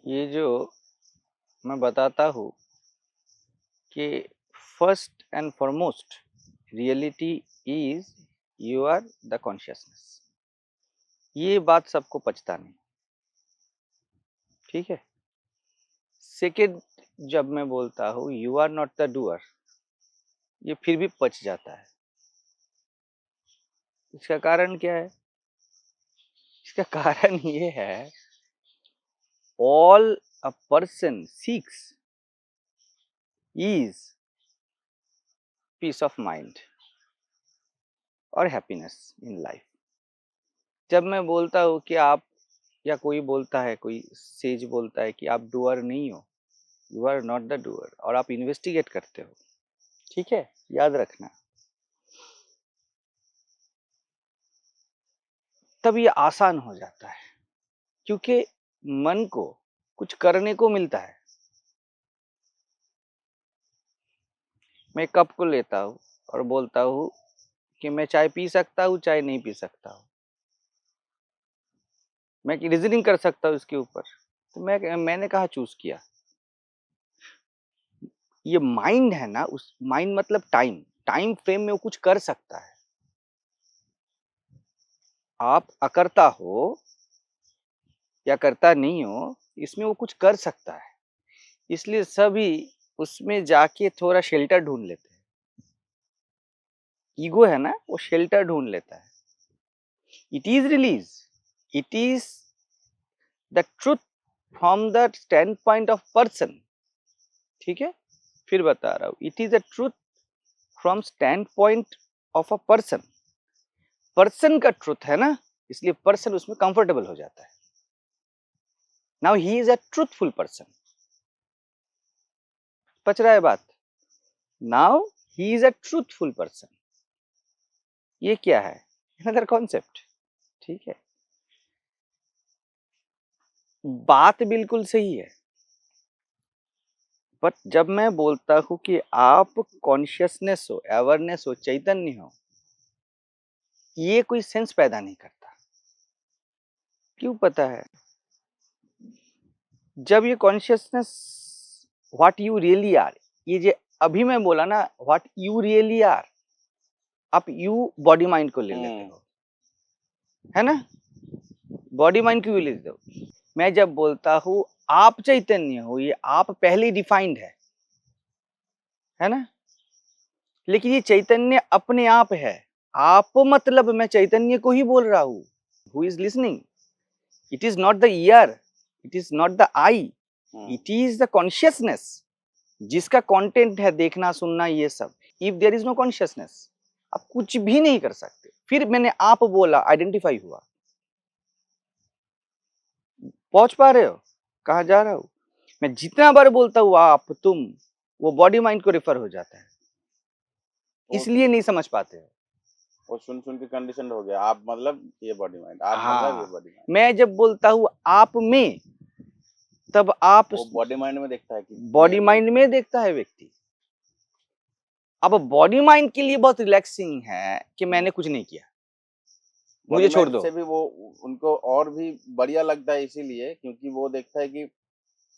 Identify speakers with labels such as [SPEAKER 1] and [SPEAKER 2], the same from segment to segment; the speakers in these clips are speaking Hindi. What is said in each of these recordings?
[SPEAKER 1] ये जो मैं बताता हूँ कि first and foremost reality is you are the consciousness. ये बात सबको पचता नहीं, ठीक है। सेकेंड, जब मैं बोलता हूँ you are not the doer, ये फिर भी पच जाता है। इसका कारण क्या है? इसका कारण ये है, all a person seeks is peace of mind और हैप्पीनेस इन लाइफ। जब मैं बोलता हूँ कि आप, या कोई बोलता है, कोई सेज बोलता है कि आप डूअर नहीं हो, you are not the doer, और आप इन्वेस्टिगेट करते हो, ठीक है, याद रखना, तब ये आसान हो जाता है, क्योंकि मन को कुछ करने को मिलता है। मैं कप को लेता हूँ और बोलता हूँ कि मैं चाय पी सकता हूँ, चाय नहीं पी सकता हूँ, मैं रीजनिंग कर सकता हूँ इसके ऊपर, तो मैंने कहा चूज किया। ये माइंड है ना, उस माइंड मतलब टाइम टाइम फ्रेम में वो कुछ कर सकता है। आप अकर्ता हो या करता नहीं हो, इसमें वो कुछ कर सकता है, इसलिए सभी उसमें जाके थोड़ा शेल्टर ढूंढ लेते हैं। ईगो है ना, वो शेल्टर ढूंढ लेता है। It is release, it is the truth from the stand point of person, ठीक है। फिर बता रहा हूं, it is the truth from stand point of a person. Person का ट्रूथ है ना, इसलिए पर्सन उसमें कंफर्टेबल हो जाता है। Now he is a truthful person. पच रहा है बात? Now he is a truthful person. ये क्या है? अनदर कॉन्सेप्ट, ठीक है। बात बिल्कुल सही है, बट जब मैं बोलता हूं कि आप कॉन्शियसनेस हो, अवेयरनेस हो, चैतन्य हो, ये कोई सेंस पैदा नहीं करता। क्यों पता है? जब ये consciousness what you really are, ये जो अभी मैं बोला ना व्हाट यू रियली आर, आप यू बॉडी माइंड को ले लेते हो, है ना। बॉडी माइंड क्यों ले लेते हो? मैं जब बोलता हूं आप चैतन्य हो, ये आप पहले डिफाइंड है ना, लेकिन ये चैतन्य अपने आप है। आप मतलब मैं चैतन्य को ही बोल रहा हूं। Who is listening? It is not the ear, it is not the eye, it is the consciousness, जिसका कंटेंट है देखना सुनना ये सब। If there is no consciousness, आप कुछ भी नहीं कर सकते। फिर मैंने आप बोला, आइडेंटिफाई हुआ। पहुंच पा रहे हो कहा जा रहा हूं? मैं जितना बार बोलता हूं आप तुम, वो बॉडी माइंड को रेफर हो जाता है, इसलिए नहीं समझ पाते हो।
[SPEAKER 2] वो सुन सुन के कंडीशन हो गया। आप मतलब ये बॉडी माइंड, आप मतलब ये बॉडी माइंड।
[SPEAKER 1] मैं जब बोलता हूँ आप में, तब आप
[SPEAKER 2] वो बॉडी माइंड में देखता है कि
[SPEAKER 1] बॉडी माइंड में देखता है व्यक्ति। अब बॉडी माइंड के लिए बहुत रिलैक्सिंग है कि मैंने कुछ नहीं किया, मुझे छोड़ दो।
[SPEAKER 2] से भी वो उनको और भी बढ़िया लगता है, इसीलिए क्योंकि वो देखता है कि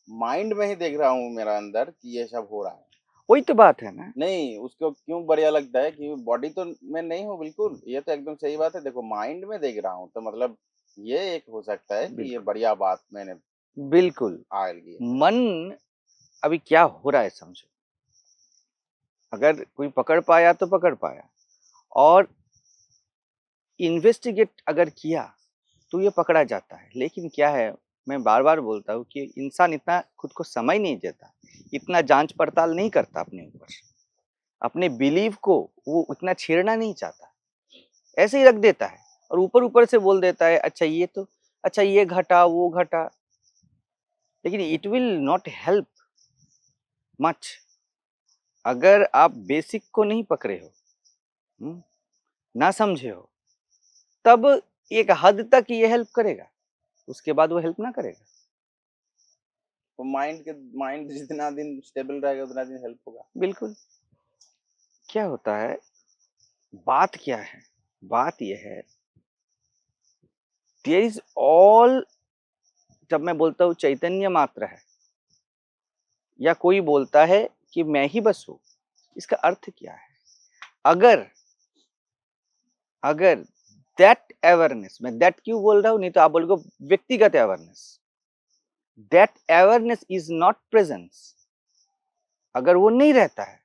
[SPEAKER 2] माइंड में ही देख रहा हूँ मेरा अंदर कि ये सब हो रहा है।
[SPEAKER 1] वही तो बात है ना।
[SPEAKER 2] नहीं, उसको क्यों बढ़िया लगता है कि बॉडी तो मैं नहीं हूँ बिल्कुल, ये तो एकदम सही बात है। देखो माइंड में देख रहा हूँ तो मतलब ये एक हो सकता है कि ये बढ़िया बात मैंने
[SPEAKER 1] बिल्कुल।
[SPEAKER 2] आ गई।
[SPEAKER 1] मन अभी क्या हो रहा है समझो, अगर कोई पकड़ पाया तो पकड़ पाया, और इन्वेस्टिगेट अगर किया तो ये पकड़ा जाता है। लेकिन क्या है, मैं बार बार बोलता हूँ कि इंसान इतना खुद को समय नहीं देता, इतना जांच पड़ताल नहीं करता अपने ऊपर, अपने बिलीव को वो उतना छेड़ना नहीं चाहता, ऐसे ही रख देता है और ऊपर ऊपर से बोल देता है अच्छा ये तो, अच्छा ये घटा वो घटा, लेकिन it will not help much अगर आप बेसिक को नहीं पकड़े हो, ना समझे हो। तब एक हद तक ये हेल्प करेगा, उसके बाद वो हेल्प ना करेगा।
[SPEAKER 2] तो माइंड जितना दिन स्टेबल रहेगा उतना दिन हेल्प होगा।
[SPEAKER 1] बिल्कुल। क्या होता है, बात क्या है? बात यह है, देयर इज ऑल जब मैं बोलता हूँ चैतन्य मात्र है या कोई बोलता है कि मैं ही बस हूं, इसका अर्थ क्या है? अगर दैट अवेयरनेस, मैं दैट क्यों बोल रहा हूं, नहीं तो आप बोलोगे व्यक्तिगत awareness, that awareness is not presence, अगर वो नहीं रहता है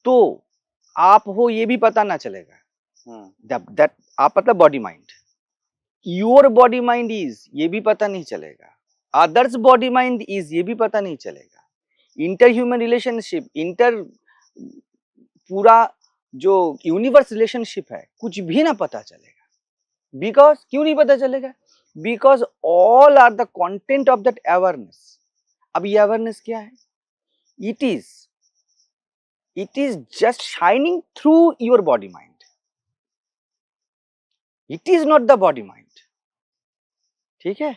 [SPEAKER 1] तो आप हो ये भी पता ना चलेगा। दैट आप मतलब body mind, your body mind is ये भी पता नहीं चलेगा, अदर्स बॉडी माइंड इज ये भी पता नहीं चलेगा, इंटर ह्यूमन रिलेशनशिप, इंटर पूरा जो यूनिवर्स रिलेशनशिप है कुछ भी ना पता चलेगा। बिकॉज क्यों नहीं पता चलेगा? Because all are the content of that awareness. अब ये अवेयरनेस क्या है? It is just shining through your body mind, it is not the body mind. ठीक है।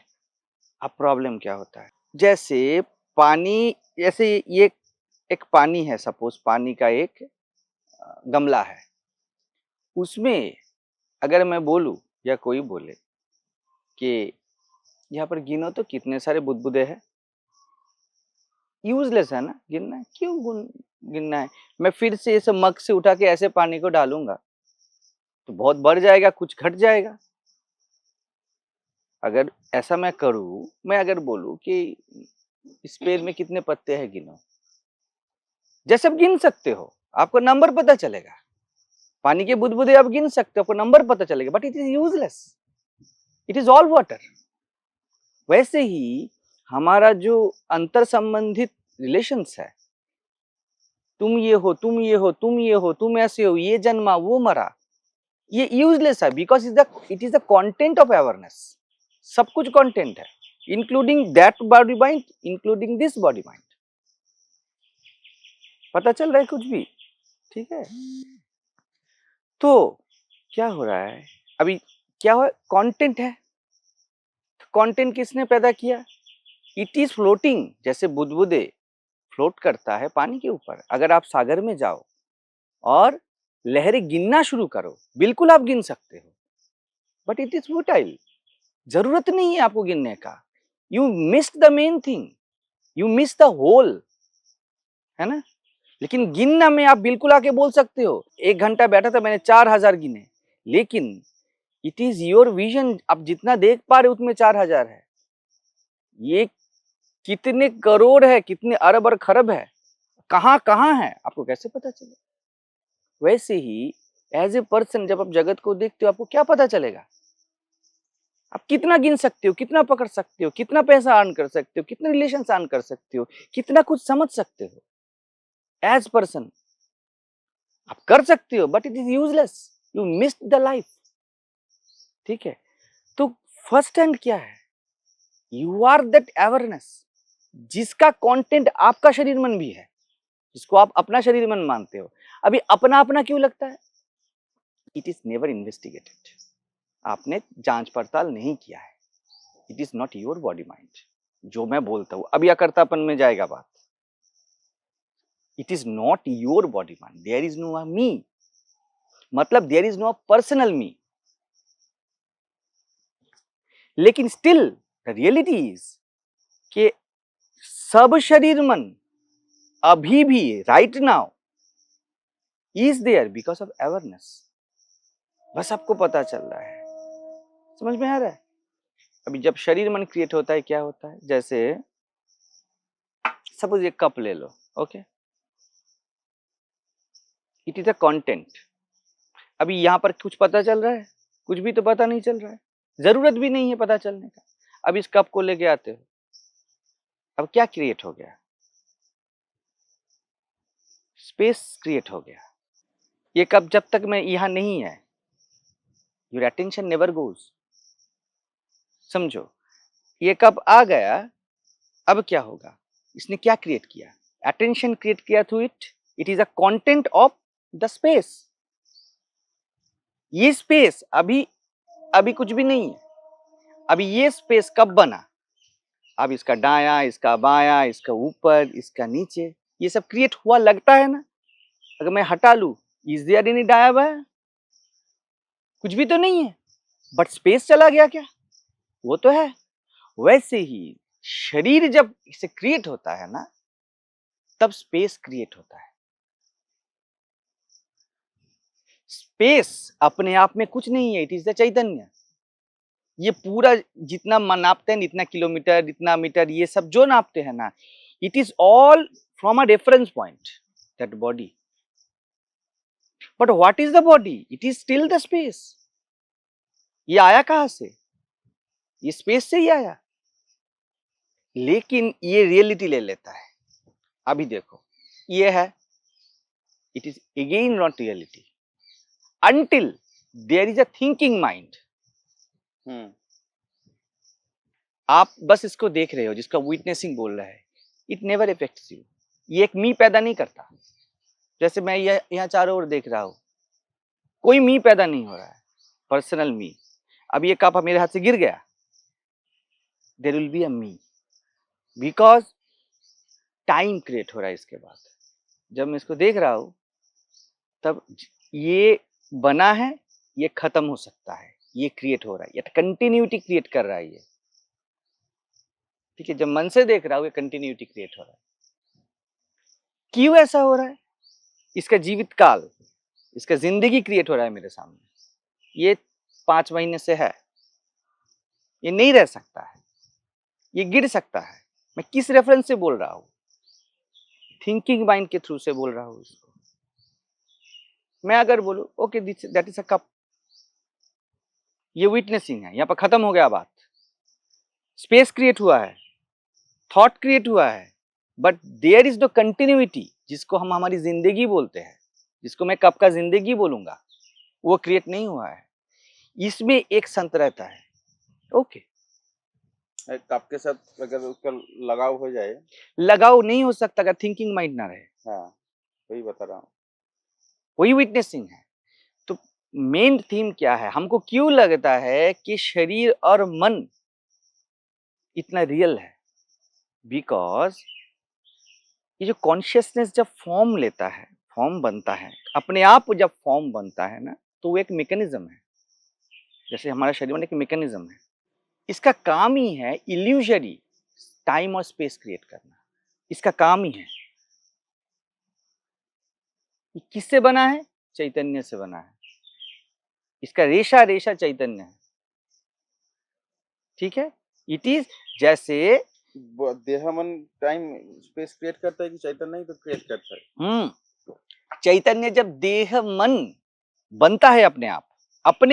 [SPEAKER 1] अब प्रॉब्लम क्या होता है, जैसे पानी, जैसे ये एक पानी है, सपोज पानी का एक गमला है, उसमें अगर मैं बोलूं या कोई बोले कि यहाँ पर गिनो तो कितने सारे बुदबुदे हैं, यूजलेस है ना गिनना, क्यों गिनना है? मैं फिर से इसे मग से उठा के ऐसे पानी को डालूंगा तो बहुत बढ़ जाएगा, कुछ घट जाएगा। अगर ऐसा मैं करूं, मैं अगर बोलूं कि इस पेड़ में कितने पत्ते हैं गिनो, जैसे आप गिन सकते हो, आपको नंबर पता चलेगा, पानी के बुदबुदे आप गिन सकते हो, आपको नंबर पता चलेगा, but it is useless, it is all water. वैसे ही हमारा जो अंतर संबंधित रिलेशंस है, तुम ये हो, तुम ये हो, तुम ये हो, तुम ऐसे हो, ये जन्मा वो मरा, ये यूजलेस है, because it is the content of awareness. सब कुछ कंटेंट है, including that body mind, including this body mind. पता चल रहा है कुछ भी? ठीक है। तो क्या हो रहा है अभी, क्या हो, कंटेंट है, कंटेंट किसने पैदा किया? इट इज फ्लोटिंग, जैसे बुदबुदे फ्लोट करता है पानी के ऊपर। अगर आप सागर में जाओ और लहरें गिनना शुरू करो, बिल्कुल आप गिन सकते हो, बट इट इज फुटाइल, जरूरत नहीं है आपको गिनने का। You missed the main thing, you miss the whole, है ना। लेकिन गिनना में आप बिल्कुल आके बोल सकते हो, 1 घंटा बैठा था मैंने 4000 गिने, लेकिन इट इज योर विजन, आप जितना देख पा रहे उतने 4000 है। ये कितने करोड़ है, कितने अरब और खरब है, कहां कहां है, आपको कैसे पता चले? वैसे ही एज ए पर्सन जब आप जगत को देखते हो, आपको क्या पता चलेगा? आप कितना गिन सकते हो, कितना पकड़ सकते हो, कितना पैसा अर्न कर सकते हो, कितने रिलेशन अर्न कर सकते हो, कितना कुछ समझ सकते हो एज पर्सन, आप कर सकते हो, but it is useless, you missed the life. ठीक है। तो फर्स्ट हैंड क्या है? यू आर दैट अवेयरनेस, जिसका कंटेंट आपका शरीर मन भी है, जिसको आप अपना शरीर मन मानते हो। अभी अपना अपना क्यों लगता है? इट इज नेवर इन्वेस्टिगेटेड, आपने जांच पड़ताल नहीं किया है। It is not your body mind. जो मैं बोलता हूं, अभी अकर्तापन में जाएगा बात, it is not your body mind, there is no me, मतलब there is no personal me. लेकिन स्टिल द रियलिटी इज कि सब शरीर मन अभी भी right now is there because of awareness. बस आपको पता चल रहा है, समझ में आ रहा है? अभी जब शरीर मन क्रिएट होता है, क्या होता है, जैसे सपोज एक कप ले लो, okay, it is a content. अभी यहां पर कुछ पता चल रहा है? कुछ भी तो पता नहीं चल रहा है, जरूरत भी नहीं है पता चलने का। अब इस कप को लेके आते हो, अब क्या क्रिएट हो गया? स्पेस क्रिएट हो गया। ये कप जब तक मैं यहां नहीं है, योर अटेंशन नेवर गोज। समझो, ये कप आ गया, अब क्या होगा? इसने क्या क्रिएट किया? अटेंशन क्रिएट किया through it, it is a content of the space. ये स्पेस अभी कुछ भी नहीं है। अभी ये स्पेस कब बना? अब इसका दायां, इसका बायां, इसका ऊपर, इसका नीचे, ये सब क्रिएट हुआ लगता है ना। अगर मैं हटा लू, इज देयर एनी दाया बाया? कुछ भी तो नहीं है, बट स्पेस चला गया क्या? वो तो है। वैसे ही शरीर जब इसे क्रिएट होता है ना, तब स्पेस क्रिएट होता है। स्पेस अपने आप में कुछ नहीं है, इट इज द चैतन्य। ये पूरा जितना नापते हैं, इतना किलोमीटर, इतना मीटर, ये सब जो नापते हैं ना, it is all from a reference point, that body. But what is the body? It is still the space. ये आया कहां से? ये स्पेस से ही आया, लेकिन ये रियलिटी ले लेता है। अभी देखो, ये है, it is again not reality until there is a thinking mind। आप बस इसको देख रहे हो, जिसका विटनेसिंग बोल रहा है, इट नेवर अफेक्ट्स यू। ये एक मी पैदा नहीं करता। जैसे मैं यहाँ चारों ओर देख रहा हूं, कोई मी पैदा नहीं हो रहा है, पर्सनल मी। अब ये कप मेरे हाथ से गिर गया, there will be a me, because time create हो रहा है। इसके बाद जब मैं इसको देख रहा हूं, तब ये बना है, ये खत्म हो सकता है, ये क्रिएट हो रहा है, ये कंटिन्यूटी क्रिएट कर रहा है ये। ठीक है, जब मन से देख रहा हूं, ये कंटिन्यूटी क्रिएट हो रहा है। क्यों ऐसा हो रहा है? इसका जीवित काल, इसका जिंदगी क्रिएट हो रहा है मेरे सामने। ये 5 महीने से है, ये नहीं रह सकता है, ये गिर सकता है। मैं किस रेफरेंस से बोल रहा हूं? थिंकिंग माइंड के थ्रू से बोल रहा हूं इसको। मैं अगर बोलूं okay that is a cup, ये विटनेसिंग है, यहां पर खत्म हो गया बात। स्पेस क्रिएट हुआ है, थॉट क्रिएट हुआ है, but there is no continuity, जिसको हम हमारी जिंदगी बोलते हैं, जिसको मैं कप का जिंदगी बोलूंगा, वो क्रिएट नहीं हुआ है। इसमें एक संत रहता है। ओके,
[SPEAKER 2] कप के साथ अगर उसका लगाव हो जाए,
[SPEAKER 1] लगाव नहीं हो सकता अगर थिंकिंग माइंड ना रहे।
[SPEAKER 2] हाँ, वही बता रहा हूँ,
[SPEAKER 1] वही विटनेसिंग है। तो मेन थीम क्या है? हमको क्यों लगता है कि शरीर और मन इतना रियल है? बिकॉज ये जो कॉन्शियसनेस जब फॉर्म लेता है, फॉर्म बनता है, अपने आप जब फॉर्म बनता है ना, तो वो एक मैकेनिज्म है। जैसे हमारा शरीर में एक मैकेनिज्म है, इसका काम ही है इल्यूजरी टाइम और स्पेस क्रिएट करना। इसका काम ही है। ये किससे बना है? चैतन्य से बना है। इसका रेशा रेशा चैतन्य है। ठीक है, इट इज जैसे
[SPEAKER 2] देह मन टाइम स्पेस क्रिएट करता है कि चैतन्य ही तो क्रिएट करता है?
[SPEAKER 1] चैतन्य जब देह मन बनता है, अपने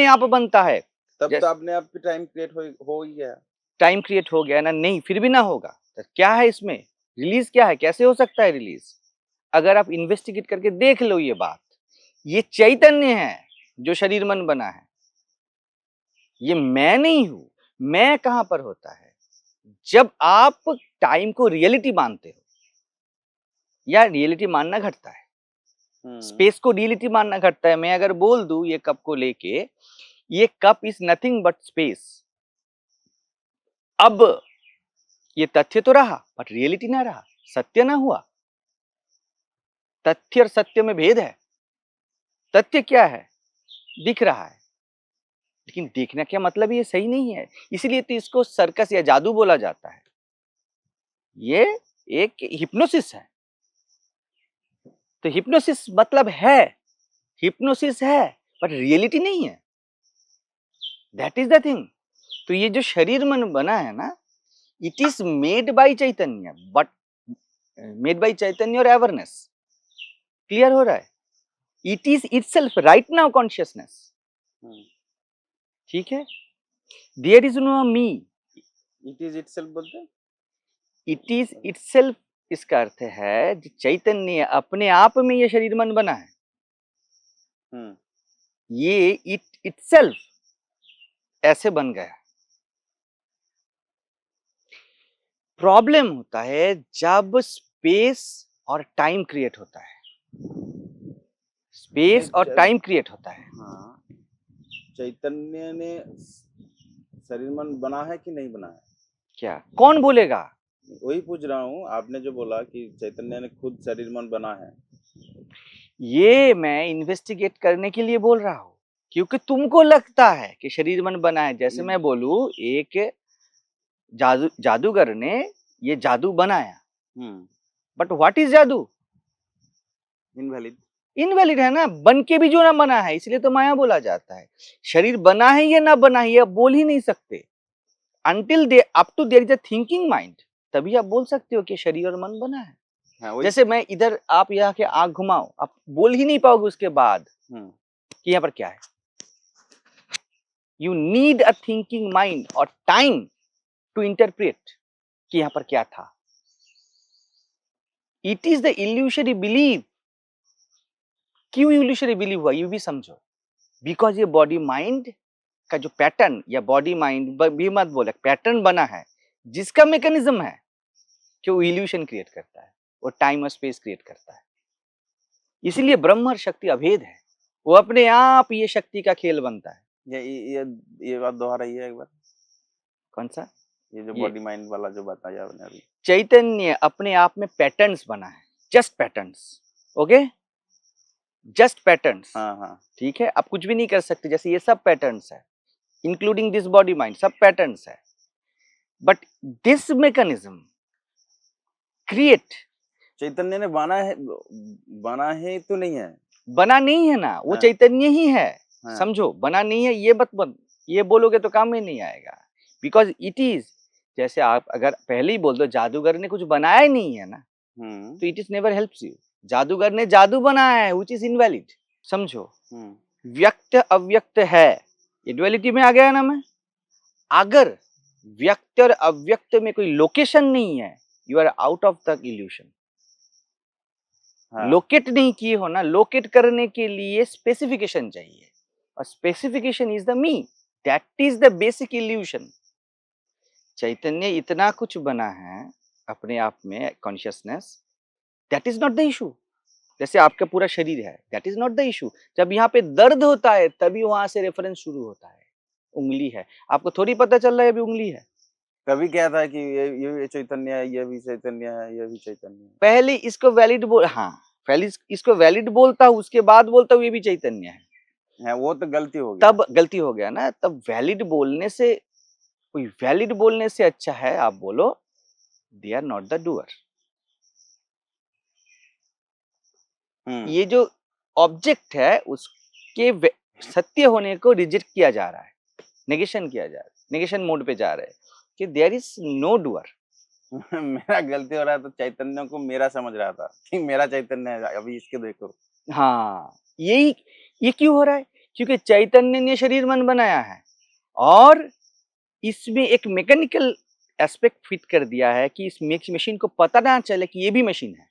[SPEAKER 1] आप बनता है,
[SPEAKER 2] तब तो अपने आप टाइम क्रिएट हो ही गया। टाइम
[SPEAKER 1] क्रिएट हो गया ना? नहीं, फिर भी ना होगा। तो क्या है इसमें? रिलीज क्या है? कैसे हो सकता है रिलीज? अगर आप इन्वेस्टिगेट करके देख लो ये बात, ये चैतन्य है जो शरीर मन बना है। ये मैं नहीं हूं। मैं कहां पर होता है? जब आप टाइम को रियलिटी मानते हो, या रियलिटी मानना घटता है, स्पेस को रियलिटी मानना घटता है। मैं अगर बोल दूं ये कप को लेके, ये cup is nothing but space, अब ये तथ्य तो रहा बट रियलिटी ना रहा, सत्य ना हुआ। तथ्य और सत्य में भेद है। तथ्य क्या है? दिख रहा है, लेकिन देखना क्या मतलब ये सही नहीं है। इसीलिए तो इसको सर्कस या जादू बोला जाता है। ये एक हिप्नोसिस है। तो हिप्नोसिस मतलब है, हिप्नोसिस है बट रियलिटी नहीं है। That is the thing. तो ये जो शरीर मन बना है ना, इट इज मेड बाय चैतन्य, बट मेड बाय चैतन्य और अवेयरनेस। क्लियर हो रहा है? It is itself right now consciousness. ठीक है, there is no me.
[SPEAKER 2] It is itself बोलते हैं?
[SPEAKER 1] इट इज इटसेल्फ, इसका अर्थ है चैतन्य अपने आप में ये शरीर मन बना है। ये इटसेल्फ ऐसे बन गया। प्रॉब्लम होता है जब स्पेस और टाइम क्रिएट होता है। स्पेस और टाइम क्रिएट होता है।
[SPEAKER 2] हाँ, चैतन्य ने शरीर मन बना है कि नहीं बना है?
[SPEAKER 1] क्या कौन बोलेगा?
[SPEAKER 2] वही पूछ रहा हूँ। आपने जो बोला कि चैतन्य ने खुद शरीर मन बना है,
[SPEAKER 1] ये मैं इन्वेस्टिगेट करने के लिए बोल रहा हूँ, क्योंकि तुमको लगता है कि शरीर मन बना है। जैसे मैं बोलूं, एक जादूगर ने ये जादू बनाया,
[SPEAKER 2] हम्म,
[SPEAKER 1] बट व्हाट इज जादू?
[SPEAKER 2] इनवैलिड।
[SPEAKER 1] इनवैलिड है ना, बन के भी जो ना बना है, इसलिए तो माया बोला जाता है। शरीर बना है या ना बना है ये आप बोल ही नहीं सकते। Until they up to there is a thinking mind, तभी आप बोल सकते हो कि शरीर और मन बना है।
[SPEAKER 2] हाँ, वही।
[SPEAKER 1] जैसे मैं इधर, आप यहाँ के आंख घुमाओ, आप बोल ही नहीं पाओगे उसके बाद कि यहाँ पर क्या है। You need a thinking mind और टाइम टू इंटरप्रेट कि यहाँ पर क्या था। It is the illusory believe. क्यों इल्यूशरी बिलीव हुआ ये भी समझो। बिकॉज ये बॉडी माइंड का जो पैटर्न, या बॉडी माइंड भी मत बोले, पैटर्न बना है जिसका मैकेनिज्म है कि वो इल्यूशन क्रिएट करता है, वो टाइम और स्पेस क्रिएट करता है। इसलिए ब्रह्म और शक्ति अभेद है, वो अपने आप ये शक्ति का खेल बनता है।
[SPEAKER 2] ये बात दोहराइए एक बार।
[SPEAKER 1] कौन सा?
[SPEAKER 2] ये जो
[SPEAKER 1] ये
[SPEAKER 2] बॉडी माइंड वाला जो बताया आपने अभी।
[SPEAKER 1] चैतन्य अपने आप में पैटर्न्स बना है, just patterns. Okay, just patterns.
[SPEAKER 2] हाँ हाँ,
[SPEAKER 1] ठीक है, आप कुछ भी नहीं कर सकते। जैसे ये सब पैटर्न्स है, इंक्लूडिंग दिस बॉडी माइंड, सब पैटर्न्स है। बट दिस मैकेनिज्म क्रिएट,
[SPEAKER 2] चैतन्य ने बना है तो नहीं है।
[SPEAKER 1] बना नहीं है ना, वो
[SPEAKER 2] हाँ।
[SPEAKER 1] चैतन्य ही है।
[SPEAKER 2] हाँ।
[SPEAKER 1] समझो, बना नहीं है ये मत ये बोलोगे तो काम में नहीं आएगा। बिकॉज इट इज, जैसे आप अगर पहले ही बोल दो जादूगर ने कुछ बनाया ही नहीं है ना, तो it is never helps you. जादूगर ने जादू बनाया है व्हिच इज इनवैलिड। समझो, व्यक्त अव्यक्त है, ये ड्युअलिटी में आ गया ना। मैं अगर व्यक्त और अव्यक्त में कोई लोकेशन नहीं है, you are out of the illusion.
[SPEAKER 2] हाँ।
[SPEAKER 1] लोकेट नहीं किए हो ना, लोकेट करने के लिए स्पेसिफिकेशन चाहिए, और specification is the me, that is the basic illusion. चैतन्य इतना कुछ बना है अपने आप में, consciousness, that is not the issue. जैसे आपका पूरा शरीर है, that is not the issue. जब यहाँ पे दर्द होता है तभी वहां से रेफरेंस शुरू होता है। उंगली है, आपको थोड़ी पता चल रहा है अभी उंगली है।
[SPEAKER 2] कभी क्या था कि ये चैतन्य है, ये भी चैतन्य है, ये भी चैतन्य है।
[SPEAKER 1] पहले इसको वैलिड बोल, हाँ पहले इसको वैलिड बोलता हूँ, उसके बाद बोलता हूँ ये भी चैतन्य है।
[SPEAKER 2] वो तो गलती हो गई।
[SPEAKER 1] तब गलती हो गया ना। तब वैलिड बोलने से, कोई वैलिड बोलने से अच्छा है आप बोलो they are not the doer. ये जो ऑब्जेक्ट है उसके सत्य होने को रिजेक्ट किया जा रहा है, नेगेशन किया जा रहा है, नेगेशन मोड पे जा रहे हैं कि देयर इज नो डूअर।
[SPEAKER 2] मेरा गलती हो रहा है तो चैतन्य को मेरा समझ रहा था कि मेरा चैतन्य है, अभी इसके देखो।
[SPEAKER 1] हाँ, ये क्यों हो रहा है? क्योंकि चैतन्य ने शरीर मन बनाया है और इसमें एक मैकेनिकल एस्पेक्ट फिट कर दिया है कि इस मशीन को पता ना चले कि ये भी मशीन है।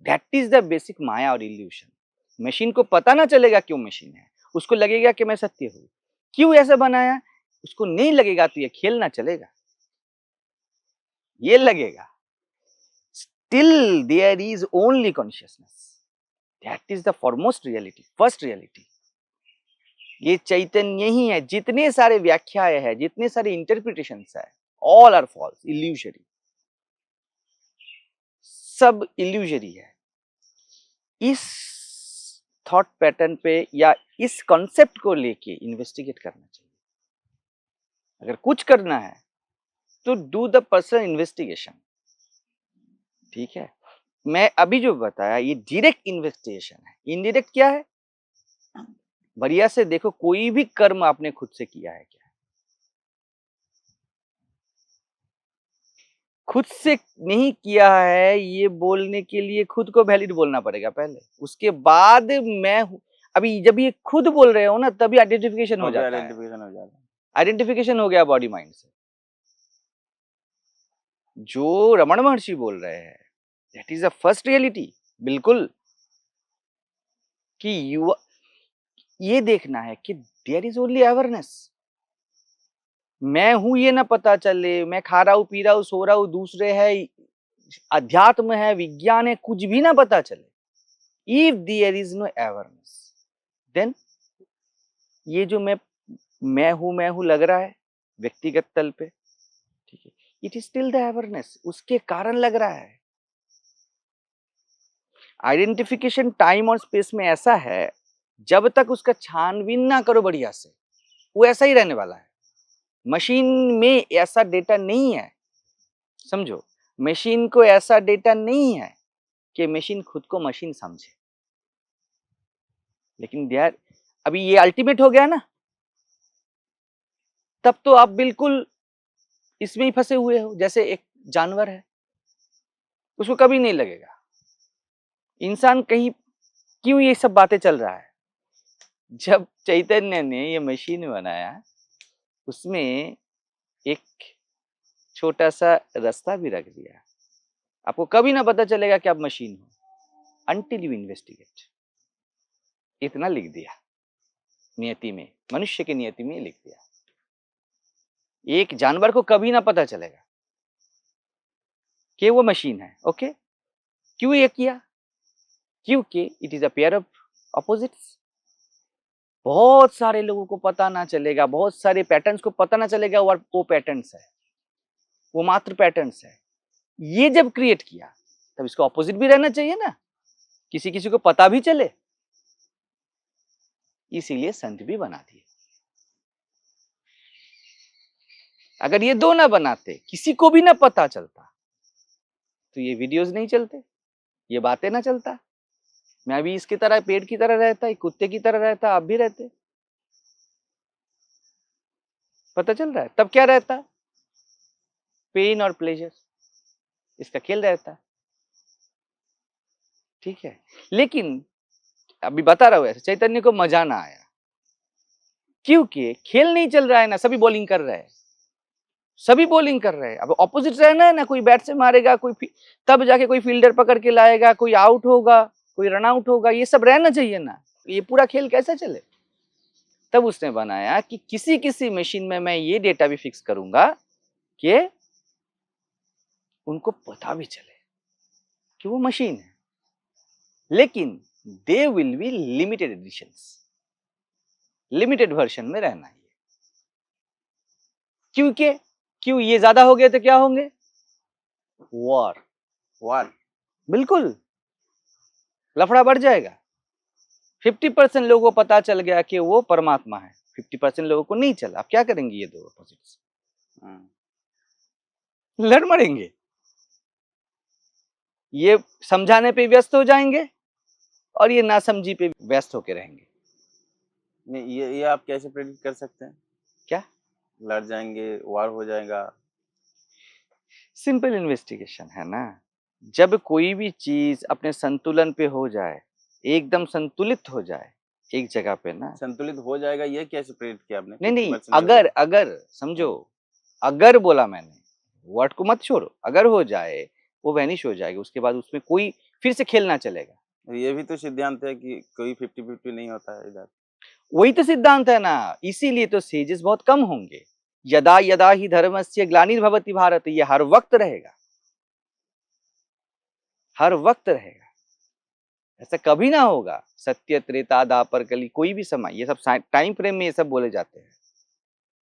[SPEAKER 1] दैट इज द बेसिक माया और इल्यूशन। मशीन को पता ना चलेगा क्यों मशीन है, उसको लगेगा कि मैं सत्य हूं। क्यों ऐसा बनाया? उसको नहीं लगेगा तो ये खेल ना चलेगा, ये लगेगा। Still there is only consciousness, that is the foremost reality, first reality. ये चैतन्य ही है। जितने सारे व्याख्याएं हैं, जितने सारे इंटरप्रिटेशंस है, ऑल आर फॉल्स, इल्यूजरी, सब इल्यूजरी है। इस थॉट पैटर्न पे या इस कॉन्सेप्ट को लेके इन्वेस्टिगेट करना चाहिए। अगर कुछ करना है तो डू द पर्सनल इन्वेस्टिगेशन। ठीक है, मैं अभी जो बताया ये डायरेक्ट इन्वेस्टिगेशन है। इनडायरेक्ट क्या है? बढ़िया से देखो, कोई भी कर्म आपने खुद से किया है क्या? खुद से नहीं किया है, ये बोलने के लिए खुद को वैलिड बोलना पड़ेगा पहले, उसके बाद मैं हूं। अभी जब ये खुद बोल रहे हो ना तभी आइडेंटिफिकेशन हो जाता है। आइडेंटिफिकेशन हो गया बॉडी माइंड से। जो रमण महर्षि बोल रहे हैं that is the first reality. बिल्कुल, कि ये देखना है कि देयर इज ओनली अवेयरनेस। मैं हूं ये ना पता चले, मैं खा रहा हूं, पी रहा हूं, सो रहा हूं, दूसरे है, अध्यात्म है, विज्ञान है, कुछ भी ना पता चले। If there is no awareness then ये जो मैं हूं लग रहा है व्यक्तिगत तल पे, ठीक है, it is still the awareness, उसके कारण लग रहा है। आइडेंटिफिकेशन टाइम और स्पेस में ऐसा है, जब तक उसका छानबीन ना करो बढ़िया से, वो ऐसा ही रहने वाला है। मशीन में ऐसा डेटा नहीं है समझो, मशीन को ऐसा डेटा नहीं है कि मशीन खुद को मशीन समझे, लेकिन यार अभी ये अल्टीमेट हो गया ना, तब तो आप बिल्कुल इसमें ही फंसे हुए हो। जैसे एक जानवर है, उसको कभी नहीं लगेगा इंसान कहीं क्यों ये सब बातें चल रहा है। जब चैतन्य ने ये मशीन बनाया, उसमें एक छोटा सा रास्ता भी रख दिया, आपको कभी ना पता चलेगा कि आप मशीन हो अनटिल यू इन्वेस्टिगेट। इतना लिख दिया नियति में, मनुष्य की नियति में लिख दिया। एक जानवर को कभी ना पता चलेगा कि वो मशीन है। ओके, क्यों ये किया? क्योंकि it is a pair of opposites. बहुत सारे लोगों को पता ना चलेगा, बहुत सारे पैटर्न्स को पता ना चलेगा वो पैटर्न्स है, वो मात्र पैटर्न्स है। ये जब क्रिएट किया तब इसको ऑपोजिट भी रहना चाहिए ना, किसी किसी को पता भी चले। इसीलिए संत भी बना दिए। अगर ये दो ना बनाते, किसी को भी ना पता चलता, तो ये वीडियोस नहीं चलते, ये बातें ना चलता। मैं भी इसकी तरह पेड़ की तरह रहता, कुत्ते की तरह रहता, आप भी रहते। पता चल रहा है? तब क्या रहता? पेन और प्लेजर, इसका खेल रहता। ठीक है, लेकिन अभी बता रहा हूं, ऐसे चैतन्य को मजा ना आया क्योंकि खेल नहीं चल रहा है ना, सभी बॉलिंग कर रहे हैं, सभी बॉलिंग कर रहे हैं। अब ऑपोजिट रहना है ना, कोई बैट से मारेगा, कोई तब जाके कोई फील्डर पकड़ के लाएगा, कोई आउट होगा, कोई रन आउट होगा, ये सब रहना चाहिए ना। ये पूरा खेल कैसे चले? तब उसने बनाया कि किसी किसी मशीन में मैं ये डेटा भी फिक्स करूंगा कि उनको पता भी चले कि वो मशीन है, लेकिन they will be limited editions, limited version में रहना है। क्योंकि क्यों ये ज्यादा हो गए तो क्या होंगे? वॉर।
[SPEAKER 2] वार
[SPEAKER 1] बिल्कुल, लफड़ा बढ़ जाएगा। 50% लोगों को पता चल गया कि वो परमात्मा है, 50% लोगों को नहीं चला। आप क्या करेंगे? ये दो अपोजिट्स लड़ मरेंगे, ये समझाने पे व्यस्त हो जाएंगे और ये नासमझी पे व्यस्त होके रहेंगे।
[SPEAKER 2] नहीं, ये आप कैसे प्रेडिक्ट कर सकते हैं?
[SPEAKER 1] क्या?
[SPEAKER 2] लड़ जाएंगे, वार हो जाएगा?
[SPEAKER 1] सिंपल इन्वेस्टिगेशन है ना। जब कोई भी चीज अपने संतुलन पे हो जाए, एकदम संतुलित हो जाए एक जगह पे ना,
[SPEAKER 2] संतुलित हो जाएगा, ये कैसे प्रेडिक्ट किया आपने?
[SPEAKER 1] नहीं
[SPEAKER 2] 50%
[SPEAKER 1] अगर समझो, अगर बोला मैंने, वर्ड को मत छोड़ो, अगर हो जाए वो वैनिश हो जाएगी, उसके बाद उसमें कोई फिर से खेल ना चलेगा।
[SPEAKER 2] ये भी तो सिद्धांत है कि कोई 50-50 नहीं होता है इधर।
[SPEAKER 1] वही तो सिद्धांत है ना, इसीलिए तो सेजेस बहुत कम होंगे। यदा यदा ही धर्मस्य ग्लानिर्भवति भारत, ये हर वक्त रहेगा, हर वक्त रहेगा, ऐसा कभी ना होगा। सत्य त्रेता दापर कली, कोई भी समय, ये सब टाइम फ्रेम में ये सब बोले जाते हैं।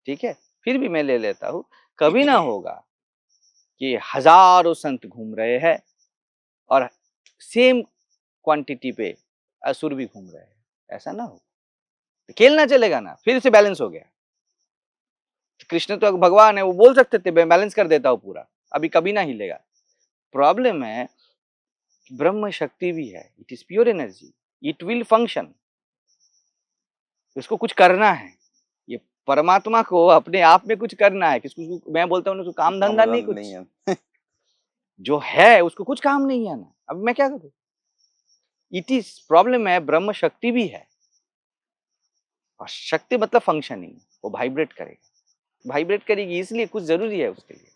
[SPEAKER 1] ठीक है, फिर भी मैं ले लेता हूं, कभी ना होगा कि हजारों संत घूम रहे हैं और सेम क्वांटिटी पे असुर भी घूम रहे हैं, ऐसा ना हो। खेल ना चलेगा ना, फिर से बैलेंस हो गया। कृष्ण तो भगवान है, वो बोल सकते थे मैं बैलेंस कर देता हूं पूरा, अभी कभी ना हिलेगा। प्रॉब्लम है ब्रह्म शक्ति भी है, it is pure energy, it will function, उसको कुछ करना है। ये परमात्मा को अपने आप में कुछ करना है, किसको मैं बोलता हूँ, काम धंधा नहीं, कुछ नहीं है। जो है उसको कुछ काम नहीं है ना, अब मैं क्या करूं? इट इज प्रॉब्लम है, ब्रह्म शक्ति भी है, और शक्ति मतलब फंक्शनिंग, वो वाइब्रेट करेगा, वाइब्रेट करेगी, इसलिए कुछ जरूरी है उसके लिए।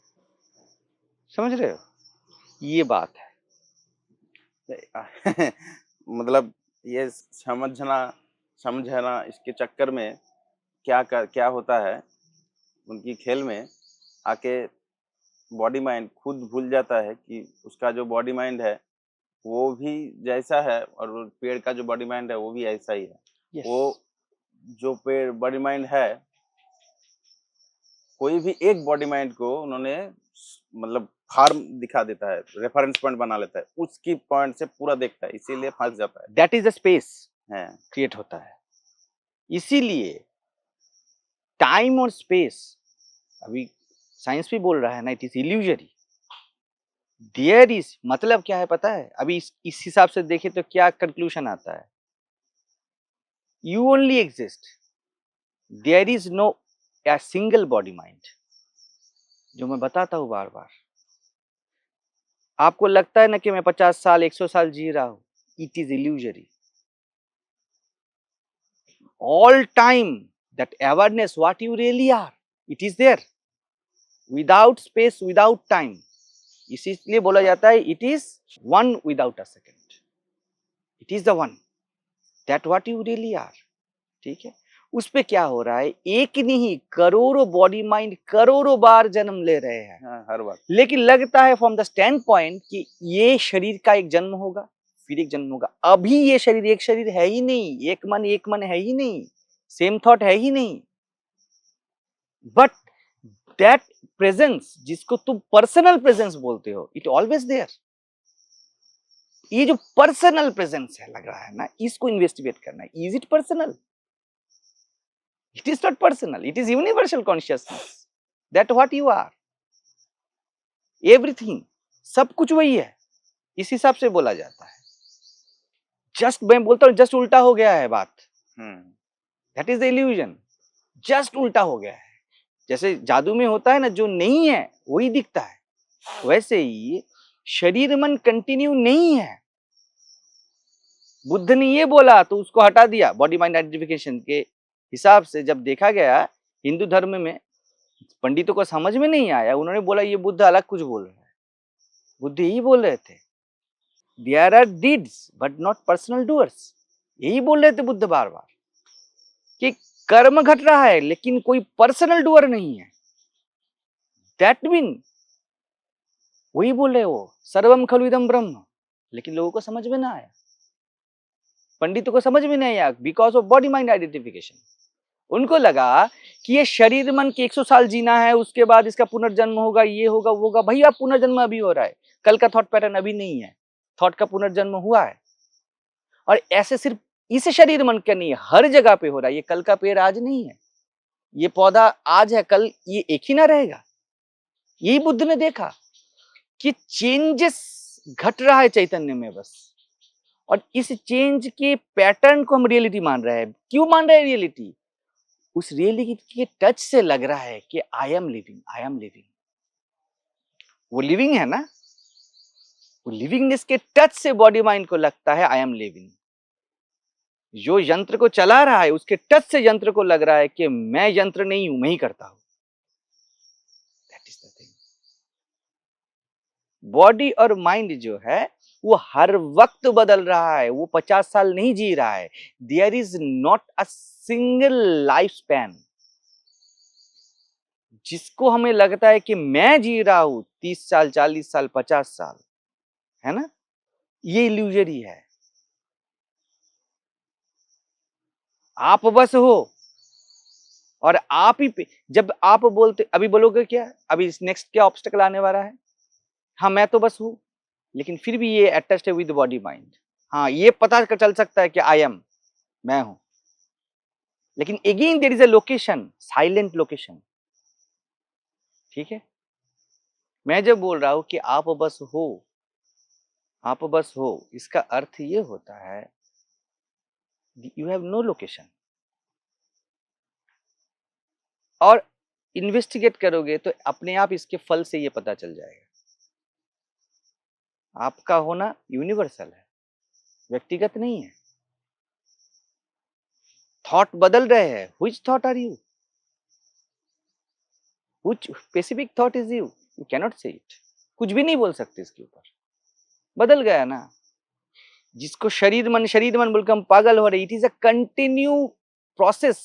[SPEAKER 1] समझ रहे हो? ये बात है।
[SPEAKER 2] मतलब ये समझना इसके चक्कर में क्या होता है, उनकी खेल में आके बॉडी माइंड खुद भूल जाता है कि उसका जो बॉडी माइंड है वो भी जैसा है, और वो पेड़ का जो बॉडी माइंड है वो भी ऐसा ही है।
[SPEAKER 1] Yes.
[SPEAKER 2] वो जो पेड़ बॉडी माइंड है, कोई भी एक बॉडी माइंड को उन्होंने मतलब फार्म दिखा देता है, रेफरेंस पॉइंट बना लेता है, उसकी पॉइंट से पूरा देखता है, इसीलिए फंस जाता है।
[SPEAKER 1] दैट इज द स्पेस
[SPEAKER 2] है
[SPEAKER 1] क्रिएट होता है। इसीलिए टाइम और स्पेस, अभी साइंस भी बोल रहा है ना, it is illusory. There is मतलब क्या है पता है? अभी इस हिसाब से देखें तो क्या कंक्लूजन आता है? You only exist, there is no a single body mind. जो मैं बताता हूं बार बार, आपको लगता है ना कि मैं 50 साल 100 साल जी रहा हूं, it is illusory. All time that awareness what you really are, it is there without space without time. इसलिए बोला जाता है it is one without a second, it is the one that what you really are. ठीक है, उस पे क्या हो रहा है, एक नहीं करोड़ों बॉडी माइंड करोड़ों बार जन्म ले रहे हैं।
[SPEAKER 2] हाँ, हर बार।
[SPEAKER 1] लेकिन लगता है फ्रॉम द स्टैंड पॉइंट कि ये शरीर का एक जन्म होगा, फिर एक जन्म होगा। अभी ये शरीर एक शरीर है ही नहीं, एक मन है ही नहीं, सेम थॉट है ही नहीं। बट दैट प्रेजेंस जिसको तुम पर्सनल प्रेजेंस बोलते हो, इट ऑलवेज देयर। ये जो पर्सनल प्रेजेंस है लग रहा है ना, इसको इन्वेस्टिगेट करना है। Is it personal? It is not personal, it is universal consciousness that what you are, everything, सब कुछ वही है। इस हिसाब से बोला जाता है। जस्ट मैं बोलता हूँ जस्ट उल्टा हो गया है बात, that is the illusion. Just उल्टा हो गया है। जैसे जादू में होता है ना, जो नहीं है वही दिखता है, वैसे ही शरीर मन कंटिन्यू नहीं है। बुद्ध ने ये बोला तो उसको हटा दिया। बॉडी माइंड आइडेंटिफिकेशन के हिसाब से जब देखा गया हिंदू धर्म में, पंडितों को समझ में नहीं आया, उन्होंने बोला ये बुद्ध अलग कुछ बोल रहा है। बुद्ध यही बोल रहे थे, there are deeds but not personal doers. यही बोल रहे थे बुद्ध बार बार कि कर्म घट रहा है लेकिन कोई पर्सनल डूअर नहीं है। दैट मीन वही बोल रहे हो, सर्वम खलु इदम ब्रह्म। लेकिन लोगों को समझ में ना आया, पंडितों को समझ में नहीं आया, because of body mind identification. उनको लगा कि ये शरीर मन के 100 साल जीना है, उसके बाद इसका पुनर्जन्म होगा, ये होगा वो होगा। भैया पुनर्जन्म अभी हो रहा है, कल का थॉट पैटर्न अभी नहीं है, थॉट का पुनर्जन्म हुआ है। और ऐसे सिर्फ इस शरीर मन का नहीं, हर जगह पे हो रहा है। ये कल का पेड़ आज नहीं है, ये पौधा आज है, कल ये एक ही ना रहेगा। यही बुद्ध ने देखा कि चेंजेस घट रहा है चैतन्य में बस, और इस चेंज के पैटर्न को हम रियलिटी मान रहे हैं। क्यों मान रहे हैं रियलिटी? उस रियलिटी के टच से लग रहा है कि I am living, I am living. वो लिविंग है ना, वो लिविंगनेस के टच से बॉडी माइंड को लगता है आई एम लिविंग। जो यंत्र को चला रहा है उसके टच से यंत्र को लग रहा है कि मैं यंत्र नहीं हूं, मैं ही करता हूं। That is the thing. Body और माइंड जो है वो हर वक्त बदल रहा है, वो 50 साल नहीं जी रहा है। There is not a single life span जिसको हमें लगता है कि मैं जी रहा हूं 30 साल 40 साल 50 साल, है ना, ये इल्यूजरी है। आप बस हो और आप ही पे जब आप बोलते, अभी बोलोगे क्या, अभी नेक्स्ट क्या ऑब्स्टेकल आने वाला है? हाँ मैं तो बस हूं, लेकिन फिर भी ये अटैच्ड है विद बॉडी माइंड। हाँ ये पता चल सकता है कि आई एम, मैं हूं, लेकिन again there is a location, silent location. ठीक है, मैं जब बोल रहा हूं कि आप बस हो, आप बस हो, इसका अर्थ ये होता है यू हैव नो लोकेशन। और इन्वेस्टिगेट करोगे तो अपने आप इसके फल से ये पता चल जाएगा। आपका होना यूनिवर्सल है, व्यक्तिगत नहीं है। थॉट बदल रहे हैं, which thought are you, which specific thought is you, you can not say it. कुछ भी नहीं बोल सकते इसके ऊपर, बदल गया ना। जिसको शरीर मन बोलकर हम पागल हो रहे, it is a continue process